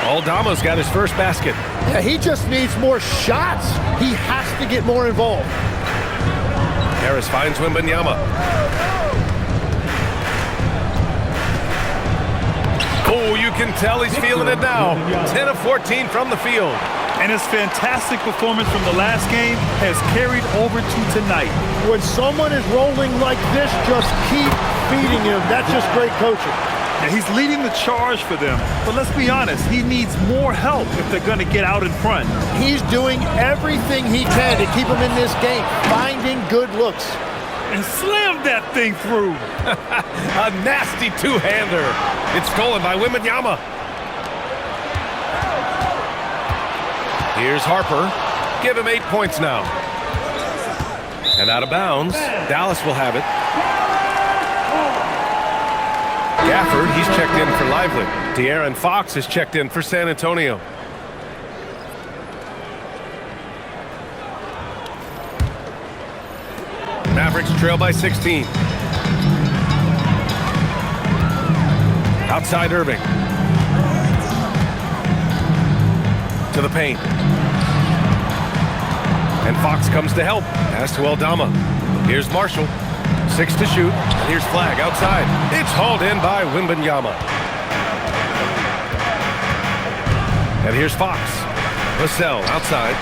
Aldama's got his first basket. Yeah, he just needs more shots. He has to get more involved. Harris finds Wembanyama. Oh, you can tell he's feeling it now. 10 of 14 from the field. And his fantastic performance from the last game has carried over to tonight. When someone is rolling like this, just keep feeding him. That's just great coaching. And he's leading the charge for them. But let's be honest, he needs more help if they're going to get out in front. He's doing everything he can to keep him in this game, finding good looks. And slam that thing through. A nasty two-hander. It's stolen by Wembanyama. Here's Harper. Give him 8 points now. And out of bounds. Dallas will have it. Gafford, he's checked in for Lively. De'Aaron Fox is checked in for San Antonio. Mavericks trail by 16. Outside Irving. To the paint. And Fox comes to help. Pass to Aldama. Here's Marshall. 6 to shoot. And here's flag outside. It's hauled in by Wembanyama. And here's Fox. Vassell outside.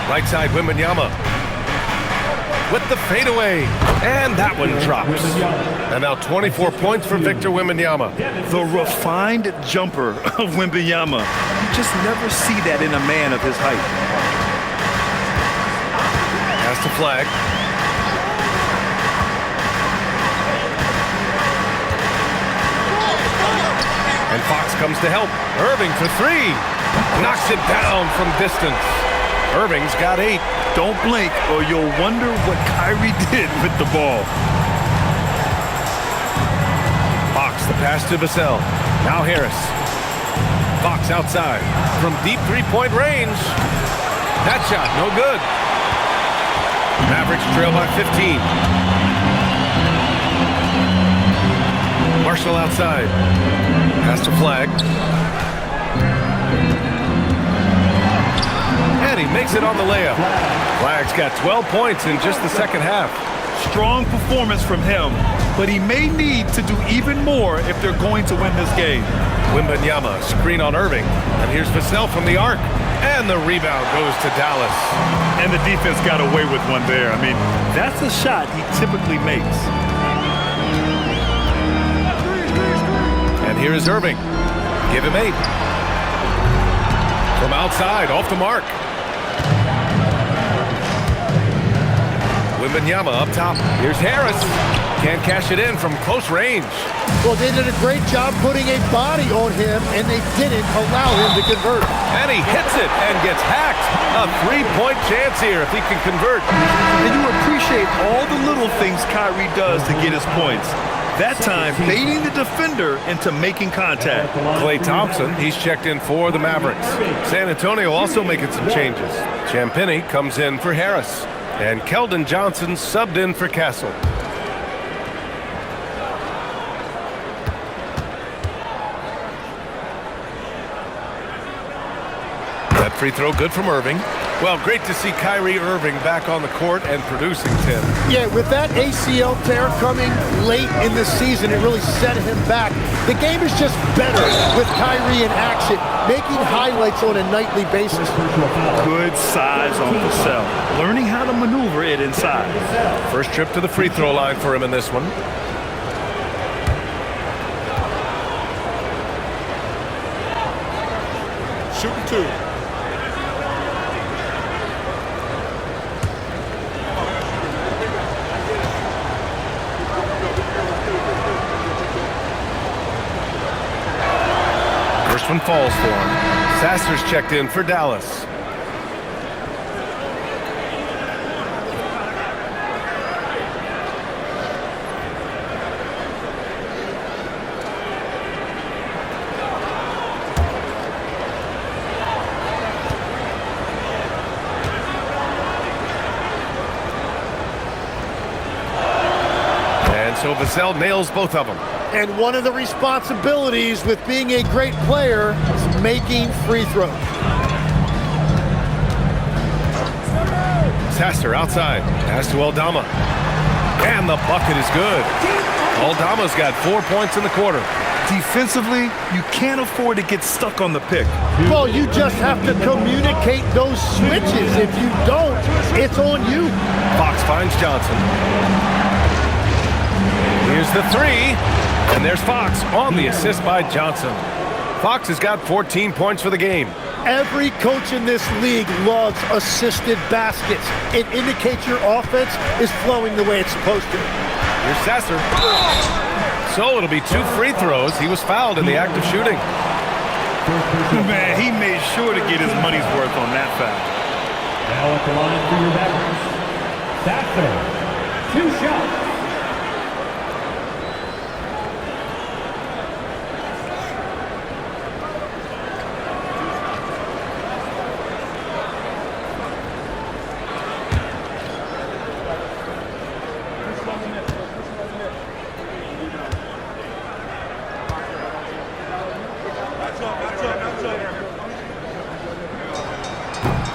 Right side Wembanyama. With the fadeaway. And that one drops. And now 24 points for Victor Wembanyama. The refined jumper of Wembanyama. You just never see that in a man of his height. Has to flag. And Fox comes to help. Irving for 3. Knocks it down from distance. Irving's got 8. Don't blink or you'll wonder what Kyrie did with the ball. Fox, the pass to Vassell. Now Harris. Fox outside. From deep three-point range. That shot, no good. Mavericks trail by 15. Marshall outside. Has to flag. And he makes it on the layup. Flag's got 12 points in just the second half. Strong performance from him, but he may need to do even more if they're going to win this game. Wembanyama, screen on Irving. And here's Vassell from the arc. And the rebound goes to Dallas. And the defense got away with one there. I mean, that's a shot he typically makes. And here is Irving. Give him 8. From outside, off the mark. Wembanyama up top. Here's Harris. Can't cash it in from close range. Well, they did a great job putting a body on him, and they didn't allow him to convert. And he hits it and gets hacked. A 3-point chance here if he can convert. And you appreciate all the little little things Kyrie does to get his points. That time, baiting the defender into making contact. Klay Thompson, he's checked in for the Mavericks. San Antonio also making some changes. Champagnie comes in for Harris. And Keldon Johnson subbed in for Castle. That free throw good from Irving. Well, great to see Kyrie Irving back on the court and producing, Tim. Yeah, with that ACL tear coming late in the season, it really set him back. The game is just better with Kyrie in action, making highlights on a nightly basis. Good size on the cell. Learning how to maneuver it inside. First trip to the free throw line for him in this one. Shooting two. First one falls for him. Sasser's checked in for Dallas. And so Vassell nails both of them. And one of the responsibilities with being a great player is making free throws. Sasser outside. Pass to Aldama. And the bucket is good. Aldama's got 4 points in the quarter. Defensively, you can't afford to get stuck on the pick. Well, you just have to communicate those switches. If you don't, it's on you. Fox finds Johnson. Here's the three. And there's Fox on the assist by Johnson. Fox has got 14 points for the game. Every coach in this league loves assisted baskets. It indicates your offense is flowing the way it's supposed to. Here's Sasser. So it'll be 2 free throws. He was fouled in the act of shooting. Man, he made sure to get his money's worth on that foul. Now at the line for your Mavericks. Sasser. 2 shots.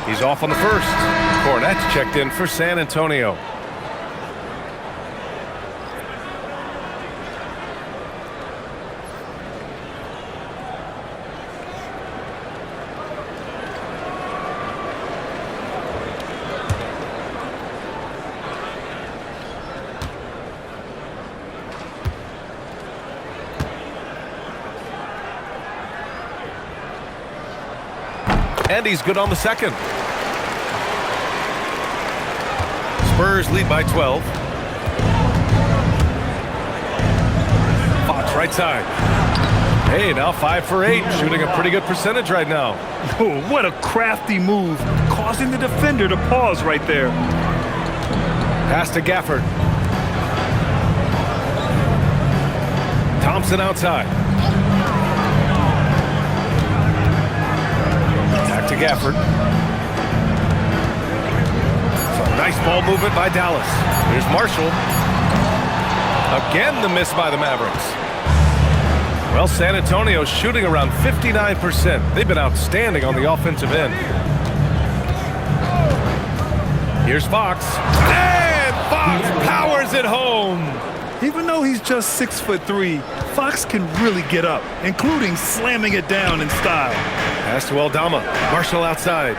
He's off on the first. Cornette's checked in for San Antonio. And he's good on the second. Spurs lead by 12. Fox right side. Hey, now 5 for 8, shooting a pretty good percentage right now. Oh, what a crafty move, causing the defender to pause right there. Pass to Gafford. Thompson outside. Back to Gafford. So nice ball movement by Dallas. Here's Marshall. Again, the miss by the Mavericks. Well, San Antonio's shooting around 59%. They've been outstanding on the offensive end. Here's Fox. And Fox powers it home. Even though he's just 6'3", Fox can really get up, including slamming it down in style. Pass to Aldama. Marshall outside.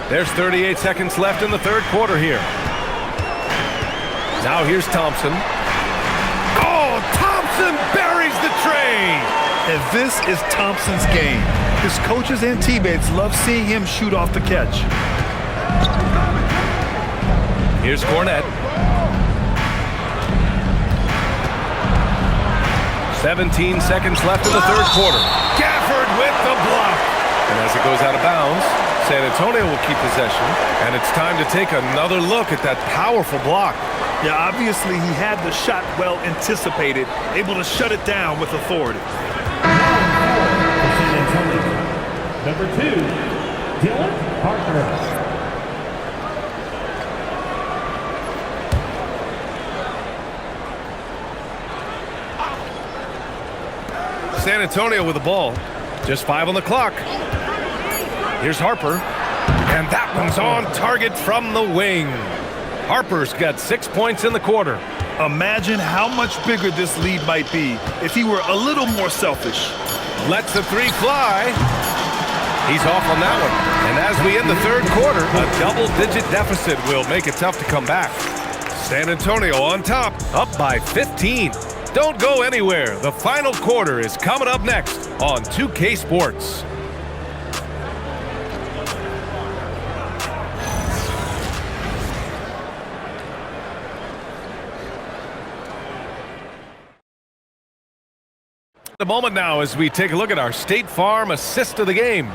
There's 38 seconds left in the third quarter here. Now here's Thompson. Oh, Thompson buries the tray. And this is Thompson's game. His coaches and teammates love seeing him shoot off the catch. Here's Cornette. 17 seconds left in the third quarter. Gafford with the block. And as it goes out of bounds, San Antonio will keep possession, and it's time to take another look at that powerful block. Yeah, obviously he had the shot well anticipated, able to shut it down with authority. San Antonio. Number 2, Dylan Parker. San Antonio with the ball. Just 5 on the clock. Here's Harper. And that one's on target from the wing. Harper's got 6 points in the quarter. Imagine how much bigger this lead might be if he were a little more selfish. Lets the 3 fly. He's off on that one. And as we end the third quarter, a double-digit deficit will make it tough to come back. San Antonio on top, up by 15. Don't go anywhere. The final quarter is coming up next on 2K Sports. A moment now as we take a look at our State Farm assist of the game.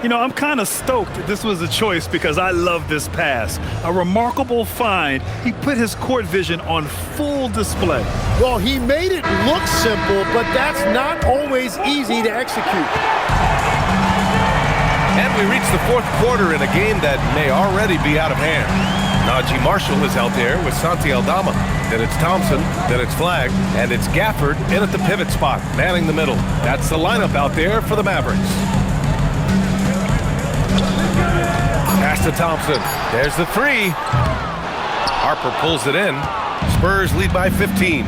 You know, I'm kind of stoked this was a choice because I love this pass. A remarkable find. He put his court vision on full display. Well, he made it look simple, but that's not always easy to execute. And we reach the fourth quarter in a game that may already be out of hand. Najee Marshall is out there with Santi Aldama. Then it's Thompson, then it's Flagg, and it's Gafford in at the pivot spot, manning the middle. That's the lineup out there for the Mavericks. Pass to Thompson. There's the 3. Harper pulls it in. Spurs lead by 15.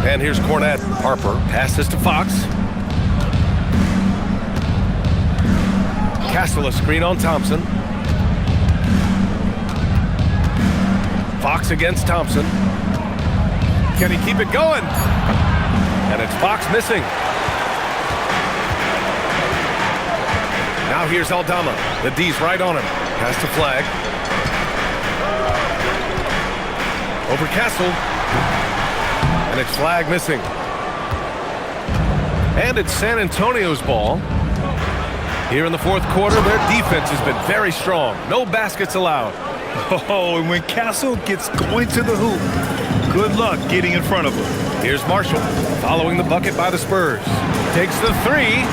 And here's Cornette. Harper passes to Fox. Castle a screen on Thompson. Fox against Thompson. Can he keep it going? And it's Fox missing. Now here's Aldama. The D's right on him. Pass to Flagg. Over Castle. And it's Flagg missing. And it's San Antonio's ball. Here in the fourth quarter, their defense has been very strong. No baskets allowed. Oh, and when Castle gets going to the hoop, good luck getting in front of him. Here's Marshall following the bucket by the Spurs. Takes the 3,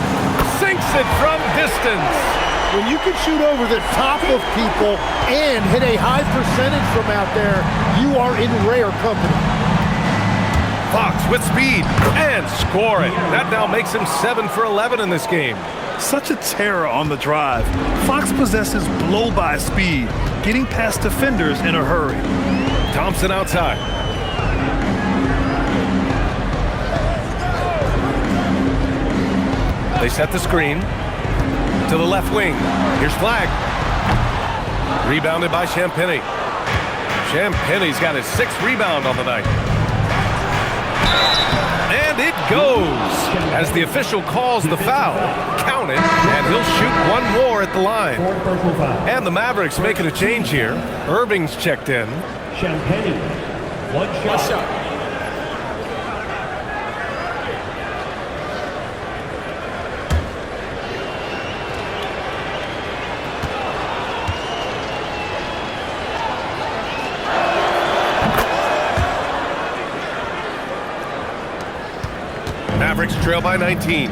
sinks it from distance. When you can shoot over the top of people and hit a high percentage from out there, you are in rare company. Fox with speed and score it. That now makes him 7 for 11 in this game. Such a terror on the drive. Fox possesses blow-by speed, getting past defenders in a hurry. Thompson outside. They set the screen to the left wing. Here's Flagg. Rebounded by Champagnie. Champagnie's got his 6th rebound on the night. And it goes as the official calls the foul. Count it, and he'll shoot one more at the line. And the Mavericks making a change here. Irving's checked in. Champagnie. One shot. Mavericks trail by 19.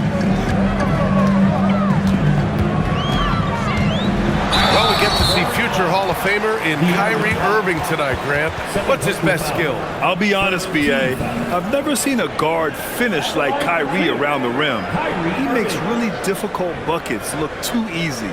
Well, we get to see future Hall of Famer in Kyrie Irving tonight, Grant. What's his best skill? I'll be honest, B.A. I've never seen a guard finish like Kyrie around the rim. He makes really difficult buckets look too easy.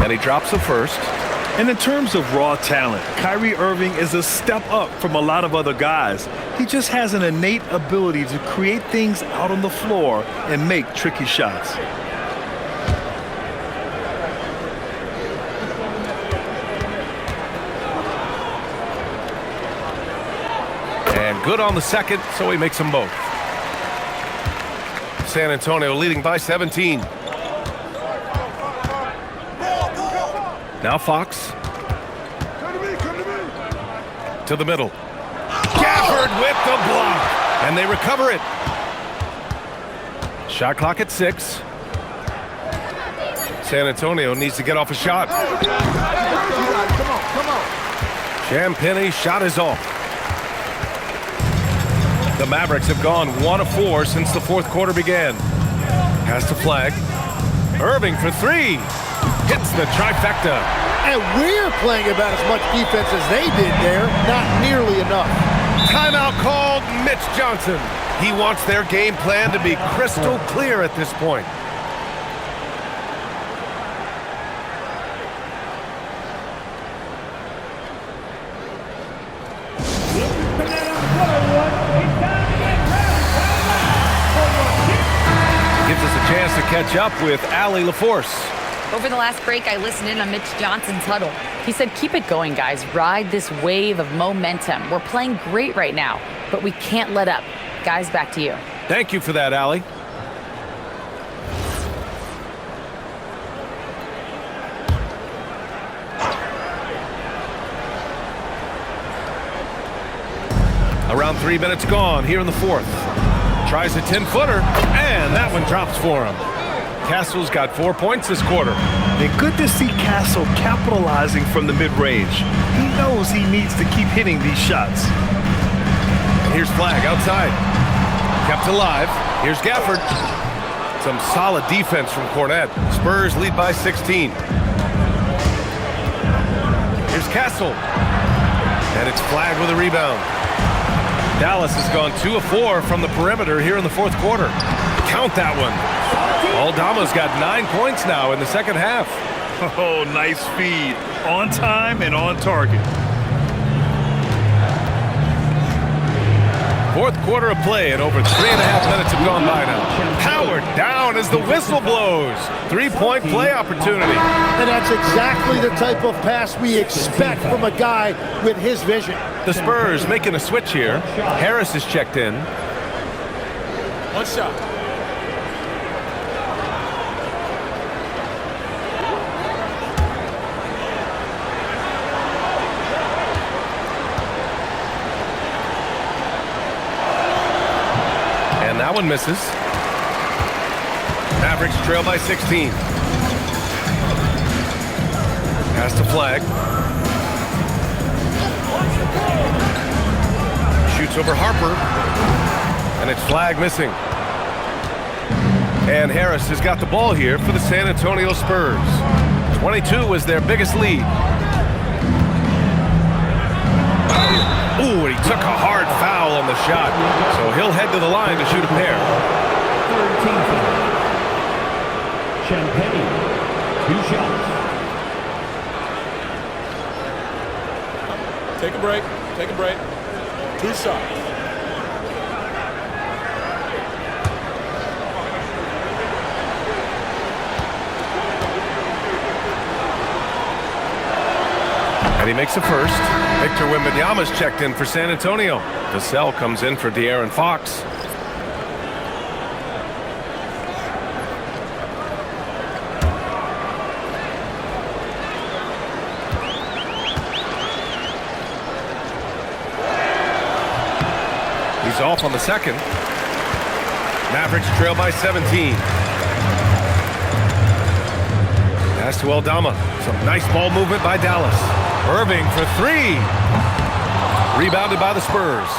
And he drops the first. And in terms of raw talent, Kyrie Irving is a step up from a lot of other guys. He just has an innate ability to create things out on the floor and make tricky shots. And good on the second, so he makes them both. San Antonio leading by 17. Now Fox. To the middle. Gafford with the block. And they recover it. Shot clock at 6. San Antonio needs to get off a shot. Champagne's shot is off. The Mavericks have gone 1 of 4 since the fourth quarter began. Has to flag. Irving for 3. Hits the trifecta. And we're playing about as much defense as they did there. Not nearly enough. Timeout called. Mitch Johnson. He wants their game plan to be crystal clear at this point. Gives us a chance to catch up with Allie LaForce. Over the last break, I listened in on Mitch Johnson's huddle. He said, keep it going, guys. Ride this wave of momentum. We're playing great right now, but we can't let up. Guys, back to you. Thank you for that, Allie. Around 3 minutes gone here in the fourth. Tries a 10-footer, and that one drops for him. Castle's got 4 points this quarter. And good to see Castle capitalizing from the mid-range. He knows he needs to keep hitting these shots. Here's Flag outside. Kept alive. Here's Gafford. Some solid defense from Cornette. Spurs lead by 16. Here's Castle. And it's Flag with a rebound. Dallas has gone 2 of 4 from the perimeter here in the fourth quarter. Count that one. Aldama's got 9 points now in the second half. Oh, nice feed. On time and on target. Fourth quarter of play and over 3.5 minutes have gone by now. Powered down as the whistle blows. 3-point play opportunity. And that's exactly the type of pass we expect from a guy with his vision. The Spurs making a switch here. Harris is checked in. One shot. And that one misses. Mavericks trail by 16. Pass to Flag. Shoots over Harper. And it's Flag missing. And Harris has got the ball here for the San Antonio Spurs. 22 was their biggest lead. Ooh, and he took a hard foul on the shot. So he'll head to the line to shoot a pair. Third team foul. Champagne, 2 shots. Take a break. Take a break. 2 shots. And he makes the first. Victor Wembanyama's checked in for San Antonio. Vassell comes in for De'Aaron Fox. He's off on the second. Mavericks trail by 17. Pass to Aldama. Some nice ball movement by Dallas. Irving for 3. Rebounded by the Spurs.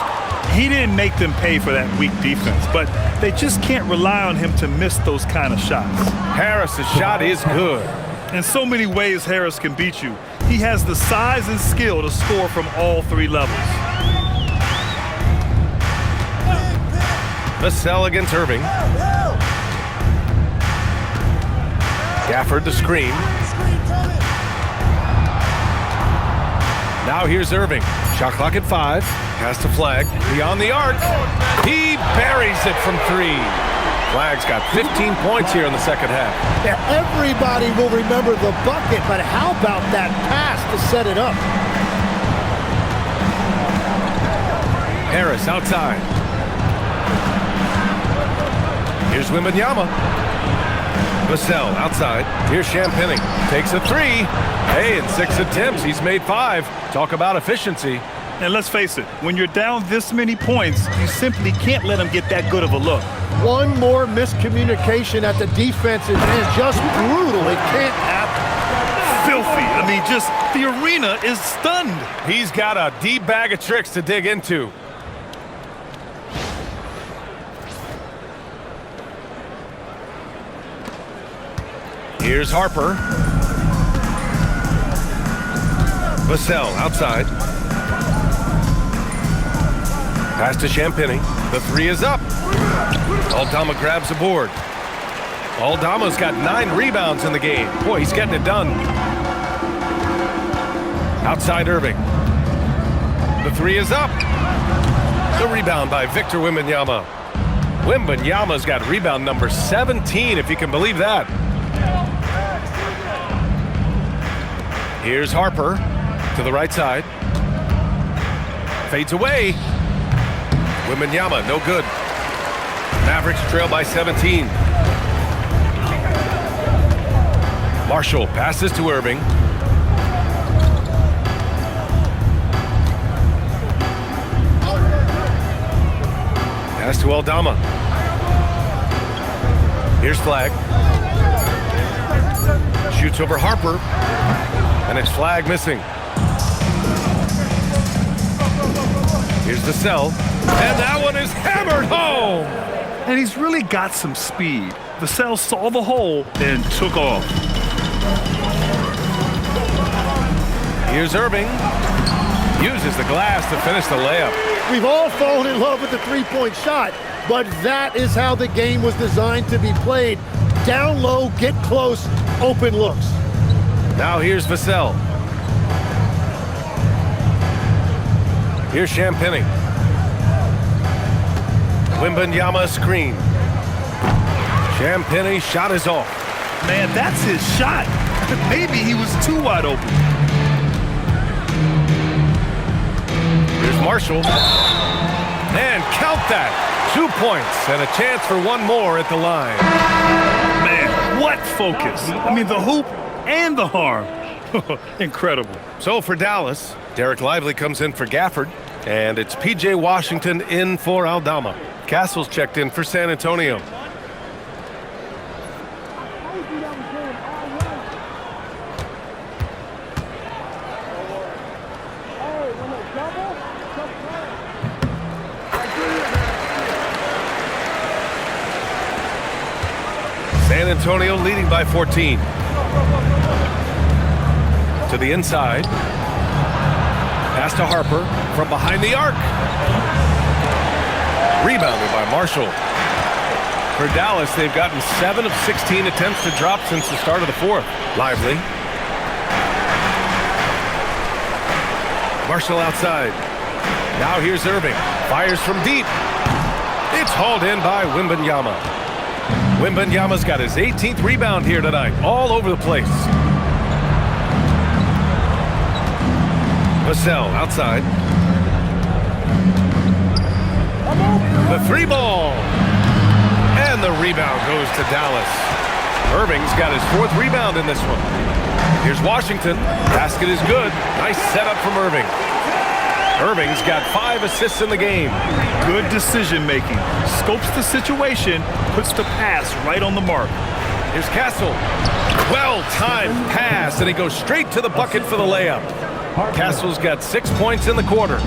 He didn't make them pay for that weak defense, but they just can't rely on him to miss those kind of shots. Harris's shot is good. In so many ways, Harris can beat you. He has the size and skill to score from all 3 levels. Vassell against Irving. Gafford the screen. Now here's Irving. Shot clock at 5. Pass to Flag. Beyond the arc. He buries it from 3. Flag's got 15 points here in the second half. Yeah, everybody will remember the bucket, but how about that pass to set it up? Harris outside. Here's Wembanyama. Vassell outside. Here's Champagny. Takes a three. Hey, in 6 attempts, he's made 5. Talk about efficiency. And let's face it, when you're down this many points, you simply can't let them get that good of a look. One more miscommunication at the defensive end. Just brutal. It can't happen. Filthy. I mean, just the arena is stunned. He's got a deep bag of tricks to dig into. Here's Harper. Vassell outside. Pass to Champagny. The 3 is up. Aldama grabs the board. Aldama's got 9 rebounds in the game. Boy, he's getting it done. Outside Irving. The 3 is up. The rebound by Victor Wembanyama. Wembanyama's got rebound number 17, if you can believe that. Here's Harper to the right side. Fades away. Wembanyama, no good. Mavericks trail by 17. Marshall passes to Irving. Pass to Aldama. Here's Flag. Shoots over Harper. And it's Flag missing. Here's Vassell. And that one is hammered home. And he's really got some speed. Vassell saw the hole and took off. Here's Irving. Uses the glass to finish the layup. We've all fallen in love with the three-point shot, but that is how the game was designed to be played. Down low, get close, open looks. Now here's Vassell. Here's Champagny. Wembanyama screen. Champagny shot is off. Man, that's his shot. Maybe he was too wide open. Here's Marshall. And count that. 2 points and a chance for one more at the line. Man, what focus. I mean, the hoop and the harm. Incredible. So for Dallas, Derek Lively comes in for Gafford, and it's P.J. Washington in for Aldama. Castle's checked in for San Antonio. San Antonio leading by 14. To the inside. Pass to Harper from behind the arc. Rebounded by Marshall. For Dallas, they've gotten 7 of 16 attempts to drop since the start of the 4th. Lively. Marshall outside. Now here's Irving. Fires from deep. It's hauled in by Wembanyama. Wembanyama's got his 18th rebound here tonight. All over the place. Vassell outside. The 3 ball. And the rebound goes to Dallas. Irving's got his 4th rebound in this one. Here's Washington. Basket is good. Nice setup from Irving. Irving's got 5 assists in the game. Good decision making. Scopes the situation, puts the pass right on the mark. Here's Castle. Well-timed pass, and he goes straight to the bucket for the layup. Castle's got 6 points in the quarter.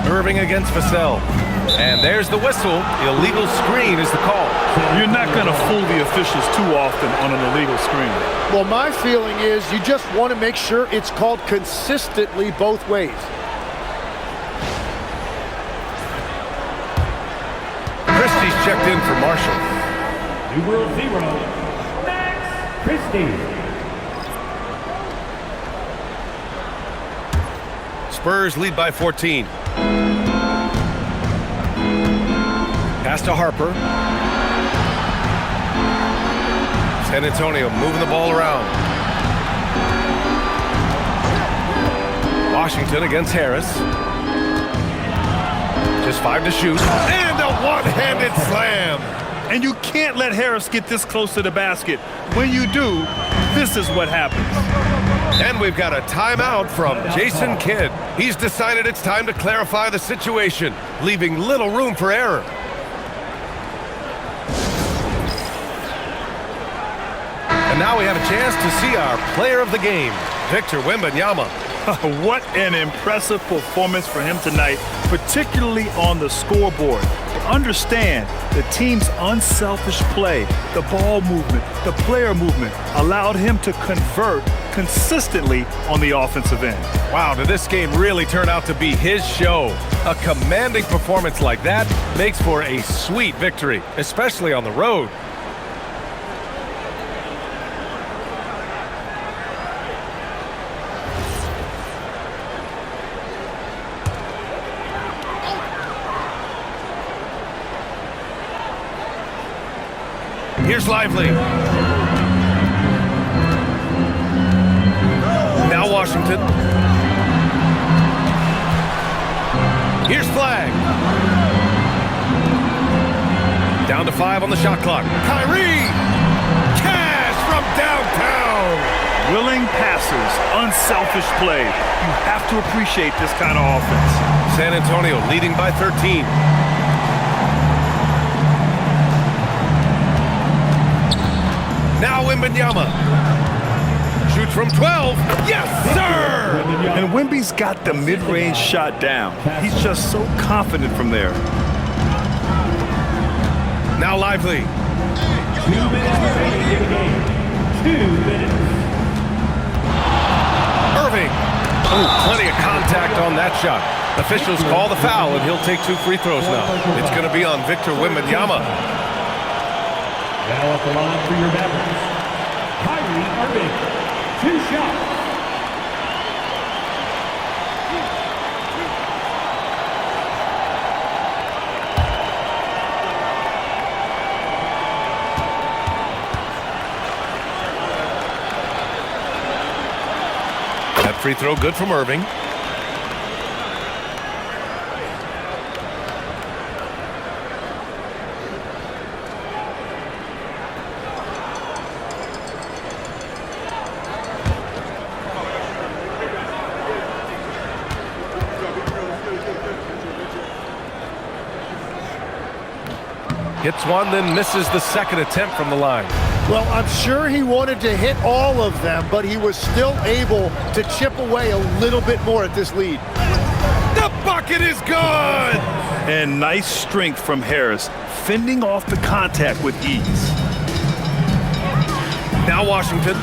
Irving against Vassell. And there's the whistle. Illegal screen is the call. You're not going to fool the officials too often on an illegal screen. Well, my feeling is you just want to make sure it's called consistently both ways. Christie's checked in for Marshall. Numero 0, Max Christie. Spurs lead by 14. Pass to Harper. San Antonio moving the ball around. Washington against Harris. Just 5 to shoot. And a one-handed slam. And you can't let Harris get this close to the basket. When you do, this is what happens. And we've got a timeout from Jason Kidd. He's decided it's time to clarify the situation, leaving little room for error. And now we have a chance to see our player of the game, Victor Wembanyama. What an impressive performance for him tonight, particularly on the scoreboard. Understand the team's unselfish play, the ball movement, the player movement allowed him to convert consistently on the offensive end. Wow, did this game really turn out to be his show? A commanding performance like that makes for a sweet victory, especially on the road. Here's Lively. Now Washington. Here's Flag. Down to 5 on the shot clock. Kyrie! Cash from downtown! Willing passers, unselfish play. You have to appreciate this kind of offense. San Antonio leading by 13. Now Wembanyama. Shoots from 12. Yes, sir! And Wemby's got the mid-range shot down. He's just so confident from there. Now Lively. 2 minutes remaining in the game. 2 minutes. Irving. Oh, plenty of contact on that shot. Officials call the foul, and he'll take 2 free throws now. It's going to be on Victor Wembanyama. Now at the line for your Mavericks, Kyrie Irving, 2 shots. That free throw good from Irving. Hits one, then misses the second attempt from the line. Well, I'm sure he wanted to hit all of them, but he was still able to chip away a little bit more at this lead. The bucket is good! And nice strength from Harris, fending off the contact with ease. Now Washington.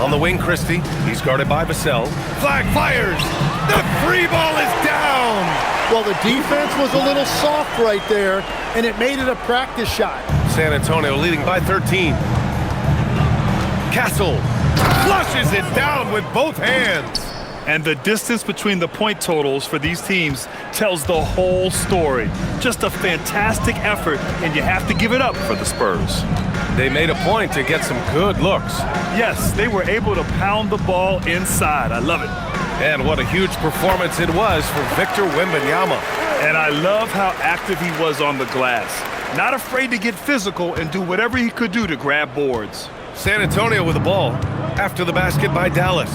On the wing, Christie. He's guarded by Vassell. Flag fires! The free ball is down! Well, the defense was a little soft right there, and it made it a practice shot. San Antonio leading by 13. Castle flushes it down with both hands. And the distance between the point totals for these teams tells the whole story. Just a fantastic effort, and you have to give it up for the Spurs. They made a point to get some good looks. Yes, they were able to pound the ball inside. I love it. And what a huge performance it was for Victor Wembanyama. And I love how active he was on the glass. Not afraid to get physical and do whatever he could do to grab boards. San Antonio with the ball after the basket by Dallas.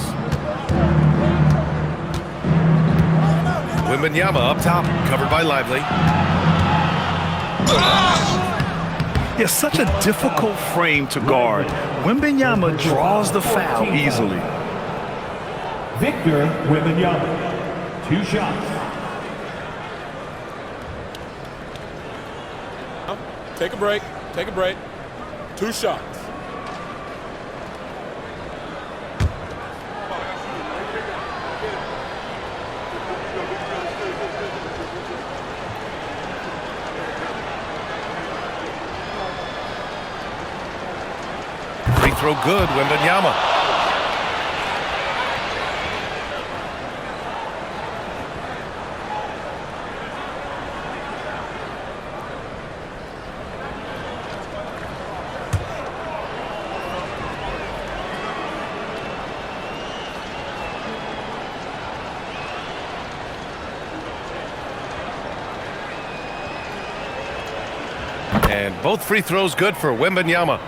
Wembanyama up top, covered by Lively. Yeah, such a difficult frame to guard. Wembanyama draws the foul easily. Victor Wembanyama, 2 shots. Take a break. Take a break. 2 shots. Free throw good, Wembanyama. And both free throws good for Wembanyama.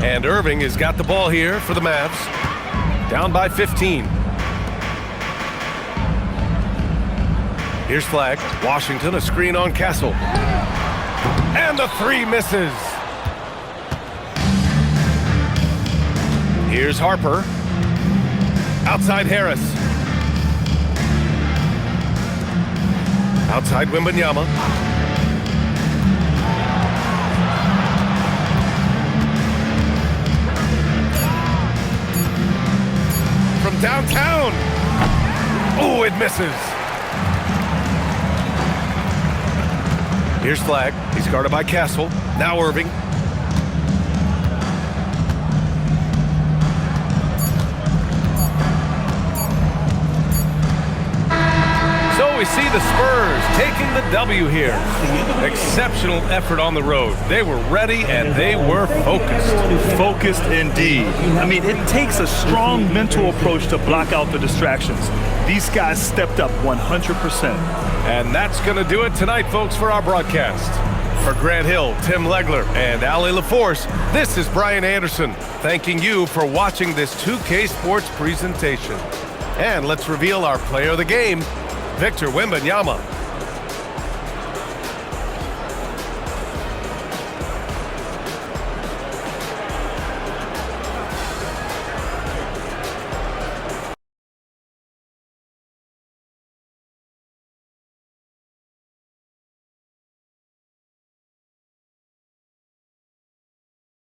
And Irving has got the ball here for the Mavs. Down by 15. Here's Flag. Washington, a screen on Castle. And the three misses. Here's Harper. Outside Harris. Outside Wembanyama. From downtown. Oh, it misses. Here's Flag. He's guarded by Castle. Now Irving. So we see the Spurs taking the W here. Exceptional effort on the road. They were ready and they were focused. Focused indeed. I mean, it takes a strong mental approach to block out the distractions. These guys stepped up 100%. And that's going to do it tonight, folks, for our broadcast. For Grant Hill, Tim Legler, and Ali LaForce, this is Brian Anderson, thanking you for watching this 2K Sports presentation. And let's reveal our player of the game, Victor Wembanyama.